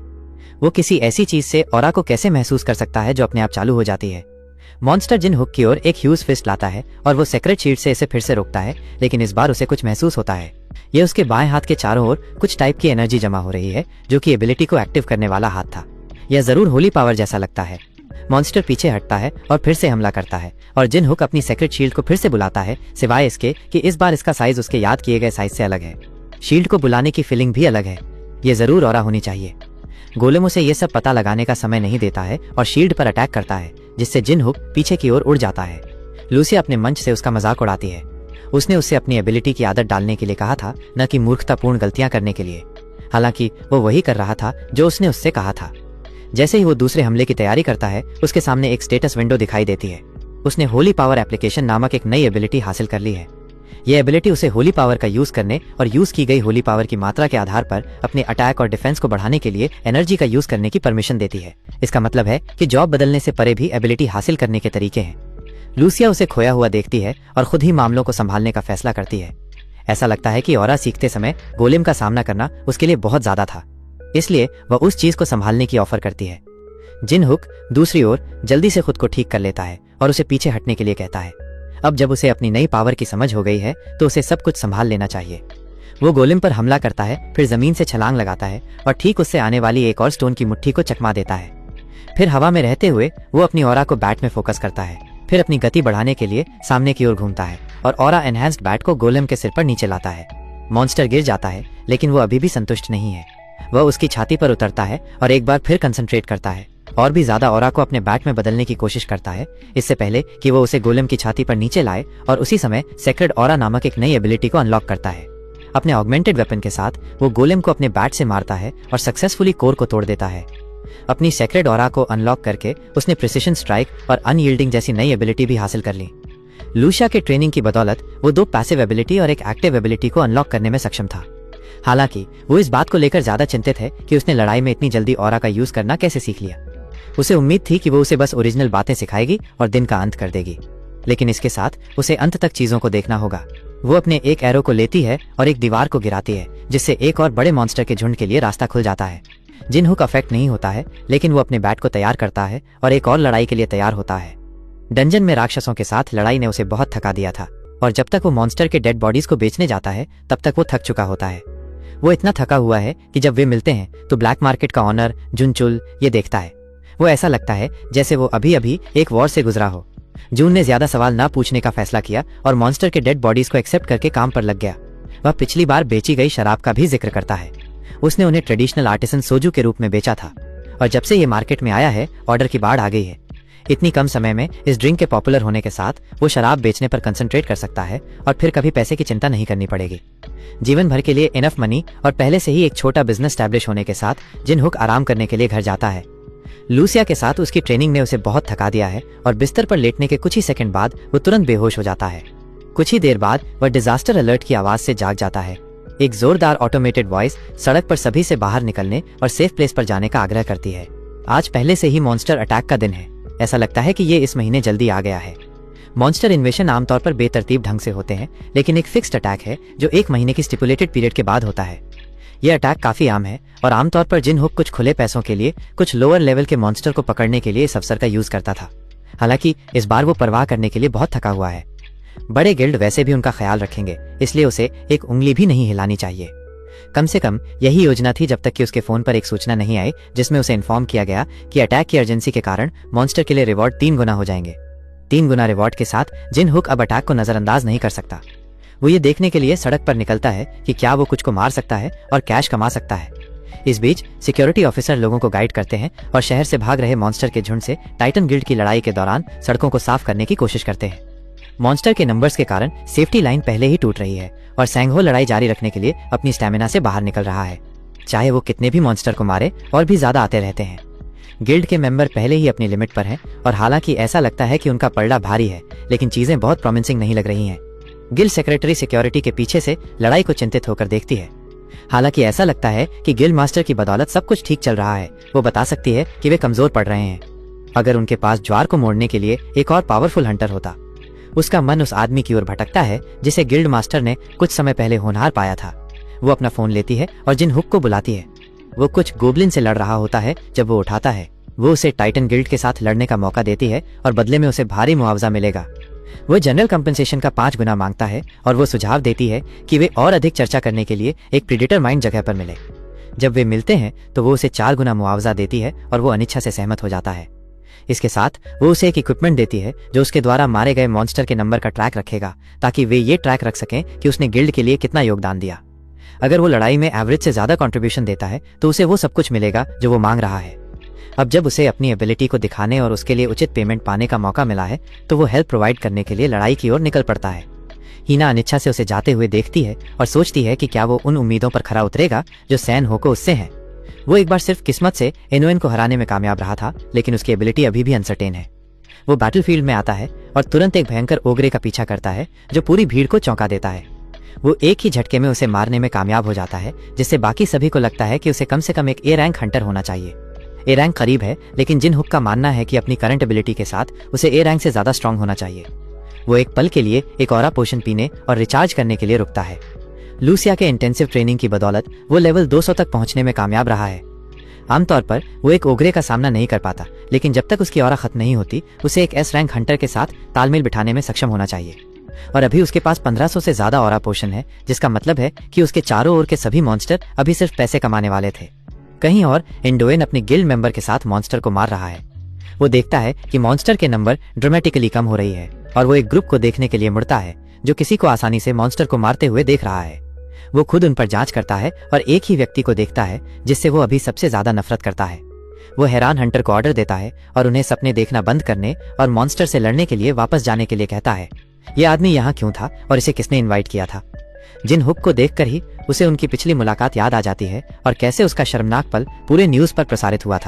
वो किसी ऐसी चीज से ऑरा को कैसे महसूस कर सकता है जो अपने आप चालू हो जाती है। मॉन्स्टर जिन हुक की ओर एक ह्यूज फिस्ट लाता है और वो सेक्रेट शील्ड से इसे फिर से रोकता है, लेकिन इस बार उसे कुछ महसूस होता है। ये उसके बाएं हाथ के चारों ओर कुछ टाइप की एनर्जी जमा हो रही है, जो कि एबिलिटी को एक्टिव करने वाला हाथ था। यह जरूर होली पावर जैसा लगता है। मॉन्स्टर पीछे हटता है और फिर से हमला करता है और जिन हुक अपनी सेक्रेट शील्ड को फिर से बुलाता है, सिवाय इसके कि इस बार इसका साइज उसके याद किए गए साइज से अलग है। शील्ड को बुलाने की फीलिंग भी अलग है। ये जरूर ऑरा होनी चाहिए। गोलेम उसे ये सब पता लगाने का समय नहीं देता है और शील्ड पर अटैक करता है, जिससे जिन हुक पीछे की ओर उड़ जाता है। लूसिया अपने मंच से उसका मजाक उड़ाती है। उसने उससे अपनी एबिलिटी की आदत डालने के लिए कहा था, न कि मूर्खतापूर्ण गलतियां करने के लिए। हालांकि वो वही कर रहा था जो उसने उससे कहा था। जैसे ही वो दूसरे हमले की तैयारी करता है, उसके सामने एक स्टेटस विंडो दिखाई देती है। उसने होली पावर एप्लीकेशन नामक एक नई एबिलिटी हासिल कर ली है। यह एबिलिटी उसे होली पावर का यूज करने और यूज की गई होली पावर की मात्रा के आधार पर अपने अटैक और डिफेंस को बढ़ाने के लिए एनर्जी का यूज करने की परमिशन देती है। इसका मतलब है कि जॉब बदलने से परे भी एबिलिटी हासिल करने के तरीके हैं। लूसिया उसे खोया हुआ देखती है और खुद ही मामलों को संभालने का फैसला करती है। ऐसा लगता है कि ऑरा सीखते समय गोलेम का सामना करना उसके लिए बहुत ज्यादा था, इसलिए वह उस चीज को संभालने की ऑफर करती है। जिन हुक दूसरी ओर जल्दी से खुद को ठीक कर लेता है और उसे पीछे हटने के लिए कहता है। अब जब उसे अपनी नई पावर की समझ हो गई है तो उसे सब कुछ संभाल लेना चाहिए। वो गोलेम पर हमला करता है, फिर जमीन से छलांग लगाता है और ठीक उससे आने वाली एक और स्टोन की मुट्ठी को चकमा देता है। फिर हवा में रहते हुए वो अपनी ऑरा को बैट में फोकस करता है, फिर अपनी गति बढ़ाने के लिए सामने की ओर घूमता है और ऑरा एनहांस्ड बैट को गोलेम के सिर पर नीचे लाता है। मॉन्स्टर गिर जाता है, लेकिन वो अभी भी संतुष्ट नहीं है। वह उसकी छाती पर उतरता है और एक बार फिर कंसंट्रेट करता है और भी ज्यादा ऑरा को अपने बैट में बदलने की कोशिश करता है, इससे पहले कि वो उसे गोलेम की छाती पर नीचे लाए, और उसी समय सेक्रेड ऑरा नामक एक नई एबिलिटी को अनलॉक करता है। अपने ऑगमेंटेड वेपन के साथ वो गोलेम को अपने बैट से मारता है और सक्सेसफुली कोर को तोड़ देता है। अपनी सेक्रेड ऑरा को अनलॉक करके उसने प्रिसिशन स्ट्राइक और अनयील्डिंग जैसी नई एबिलिटी भी हासिल कर ली। लूसिया के ट्रेनिंग की बदौलत वो 2 पैसिव एबिलिटी और एक एक्टिव एबिलिटी को अनलॉक करने में सक्षम था। हालांकि वो इस बात को लेकर ज्यादा चिंतित है कि उसने लड़ाई में इतनी जल्दी ऑरा का यूज करना कैसे सीख लिया। उसे उम्मीद थी कि वो उसे बस ओरिजिनल बातें सिखाएगी और दिन का अंत कर देगी, लेकिन इसके साथ उसे अंत तक चीजों को देखना होगा। वो अपने एक एरो को लेती है और एक दीवार को गिराती है, जिससे एक और बड़े मॉन्स्टर के झुंड के लिए रास्ता खुल जाता है। जिन हुक अफेक्ट नहीं होता है, लेकिन वो अपने बैट को तैयार करता है और एक और लड़ाई के लिए तैयार होता है। डंजन में राक्षसों के साथ लड़ाई ने उसे बहुत थका दिया था और जब तक वो मॉन्स्टर के डेड बॉडीज को बेचने जाता है तब तक वो थक चुका होता है। वो इतना थका हुआ है कि जब वे मिलते हैं तो ब्लैक मार्केट का ऑनर जुनचुल ये देखता है। वो ऐसा लगता है जैसे वो अभी अभी एक वॉर से गुजरा हो। जून ने ज्यादा सवाल ना पूछने का फैसला किया और मॉन्स्टर के डेड बॉडीज को एक्सेप्ट करके काम पर लग गया। वह पिछली बार बेची गई शराब का भी जिक्र करता है। उसने उन्हें ट्रेडिशनल आर्टिसन सोजू के रूप में बेचा था और जब से ये मार्केट में आया है ऑर्डर की बाढ़ आ गई है। इतनी कम समय में इस ड्रिंक के पॉपुलर होने के साथ वो शराब बेचने पर कंसंट्रेट कर सकता है और फिर कभी पैसे की चिंता नहीं करनी पड़ेगी। जीवन भर के लिए इनफ मनी और पहले से ही एक छोटा बिजनेस स्टैब्लिश होने के साथ जिन हुक आराम करने के लिए घर जाता है। लूसिया के साथ उसकी ट्रेनिंग ने उसे बहुत थका दिया है और बिस्तर पर लेटने के कुछ ही सेकंड बाद वो तुरंत बेहोश हो जाता है। कुछ ही देर बाद वह डिजास्टर अलर्ट की आवाज से जाग जाता है। एक जोरदार ऑटोमेटेड वॉइस सड़क पर सभी से बाहर निकलने और सेफ प्लेस पर जाने का आग्रह करती है। आज पहले से ही मॉन्स्टर अटैक का दिन है। ऐसा लगता है कि ये इस महीने जल्दी आ गया है। मॉन्स्टर इन्वेशन आमतौर पर बेतरतीब ढंग से होते हैं, लेकिन एक फिक्स्ड अटैक है जो 1 महीने की स्टिपुलेटेड पीरियड के बाद होता है। यह अटैक काफी आम है और आमतौर पर जिन हुक कुछ खुले पैसों के लिए कुछ लोअर लेवल के मॉन्स्टर को पकड़ने के लिए इस अवसर का यूज करता था। हालांकि इस बार वो परवाह करने के लिए बहुत थका हुआ है। बड़े गिल्ड वैसे भी उनका ख्याल रखेंगे, इसलिए उसे एक उंगली भी नहीं हिलानी चाहिए। कम से कम यही योजना थी जब तक कि उसके फोन पर एक सूचना नहीं आई जिसमें उसे इन्फॉर्म किया गया कि अटैक की अर्जेंसी के कारण मॉन्स्टर के लिए रिवॉर्ड 3 गुना हो जाएंगे। 3 गुना रिवॉर्ड के साथ जिन हुक अब अटैक को नजरअंदाज नहीं कर सकता। वो ये देखने के लिए सड़क पर निकलता है कि क्या वो कुछ को मार सकता है और कैश कमा सकता है। इस बीच सिक्योरिटी ऑफिसर लोगों को गाइड करते हैं और शहर से भाग रहे मॉन्स्टर के झुंड से टाइटन गिल्ड की लड़ाई के दौरान सड़कों को साफ करने की कोशिश करते हैं। मॉन्स्टर के नंबर्स के कारण सेफ्टी लाइन पहले ही टूट रही है और सैंगहो लड़ाई जारी रखने के लिए अपनी स्टैमिना से बाहर निकल रहा है। चाहे वो कितने भी मॉन्स्टर को मारे और भी ज्यादा आते रहते हैं। गिल्ड के मेंबर पहले ही अपनी लिमिट पर हैं और हालांकि ऐसा लगता है कि उनका पलड़ा भारी है, लेकिन चीजें बहुत प्रॉमिसिंग नहीं लग रही हैं। गिल्ड सेक्रेटरी सिक्योरिटी के पीछे से लड़ाई को चिंतित होकर देखती है। हालांकि ऐसा लगता है कि गिल्ड मास्टर की बदौलत सब कुछ ठीक चल रहा है। वो बता सकती है कि वे कमजोर पड़ रहे हैं। अगर उनके पास ज्वार को मोड़ने के लिए एक और पावरफुल हंटर होता। उसका मन उस आदमी की ओर भटकता है जिसे गिल्ड मास्टर ने कुछ समय पहले होनहार पाया था। वो अपना फोन लेती है और जिन हुक को बुलाती है। वो कुछ गोब्लिन से लड़ रहा होता है। जब वो उठाता है, वो उसे टाइटन गिल्ड के साथ लड़ने का मौका देती है और बदले में उसे भारी मुआवजा मिलेगा। वो जनरल कंपनसेशन का 5 गुना मांगता है और वो सुझाव देती है कि वे और अधिक चर्चा करने के लिए एक प्रीडेटर माइंड जगह पर मिले। जब वे मिलते हैं तो वो उसे 4 गुना मुआवजा देती है और वो अनिच्छा से सहमत हो जाता है। इसके साथ वो उसे एक इक्विपमेंट देती है जो उसके द्वारा मारे गए मॉन्स्टर के नंबर का ट्रैक रखेगा, ताकि वे ये ट्रैक रख सकें कि उसने गिल्ड के लिए कितना योगदान दिया। अगर वो लड़ाई में एवरेज से ज्यादा कंट्रीब्यूशन देता है तो उसे वो सब कुछ मिलेगा जो वो मांग रहा है। अब जब उसे अपनी एबिलिटी को दिखाने और उसके लिए उचित पेमेंट पाने का मौका मिला है तो वो हेल्प प्रोवाइड करने के लिए लड़ाई की ओर निकल पड़ता है। हीना अनिच्छा से उसे जाते हुए देखती है और सोचती है कि क्या वो उन उम्मीदों पर खरा उतरेगा जो सैन हो को उससे हैं। वो एक बार सिर्फ किस्मत से एनोएन को हराने में कामयाब रहा था, लेकिन उसकी एबिलिटी अभी भी अनसर्टेन है। वो बैटलफील्ड में आता है और तुरंत एक भयंकर ओगरे का पीछा करता है जो पूरी भीड़ को चौंका देता है। वो एक ही झटके में उसे मारने में कामयाब हो जाता है, जिससे बाकी सभी को लगता है कि उसे कम से कम एक ए रैंक हंटर होना चाहिए। ए रैंक करीब है, लेकिन जिन हुक का मानना है कि अपनी करंट एबिलिटी के साथ उसे ए रैंक से ज्यादा स्ट्रांग होना चाहिए। वो एक पल के लिए एक ऑरा पोशन पीने और रिचार्ज करने के लिए रुकता है। लूसिया के इंटेंसिव ट्रेनिंग की बदौलत वो लेवल 200 तक पहुंचने में कामयाब रहा है। आमतौर पर वो एक ओगरे का सामना नहीं कर पाता, लेकिन जब तक उसकी ऑरा खत्म नहीं होती उसे एक एस रैंक हंटर के साथ तालमेल बिठाने में सक्षम होना चाहिए। और अभी उसके पास 1500 से ज्यादा ऑरा पोशन है, जिसका मतलब है कि उसके चारों ओर के सभी मॉन्स्टर अभी सिर्फ पैसे कमाने वाले थे। कहीं और इंडोएन अपने गिल्ड मेंबर के साथ मॉन्स्टर को मार रहा है। वो देखता है कि मॉन्स्टर के नंबर ड्रामेटिकली कम हो रही है और वो एक ग्रुप को देखने के लिए मुड़ता है जो किसी को आसानी से मॉन्स्टर को मारते हुए देख रहा है। वो खुद उन पर जांच करता है और एक ही व्यक्ति को देखता है जिससे वो अभी सबसे ज्यादा नफरत करता है। वो हैरान हंटर को ऑर्डर देता है और उन्हें सपने देखना बंद करने और मॉन्स्टर से लड़ने के लिए वापस जाने के लिए कहता है। ये आदमी यहाँ क्यों था और इसे किसने इनवाइट किया था? जिन हुक को देखकर ही उसे उनकी पिछली मुलाकात याद आ जाती है और कैसे उसका शर्मनाक पल पूरे न्यूज पर प्रसारित हुआ था।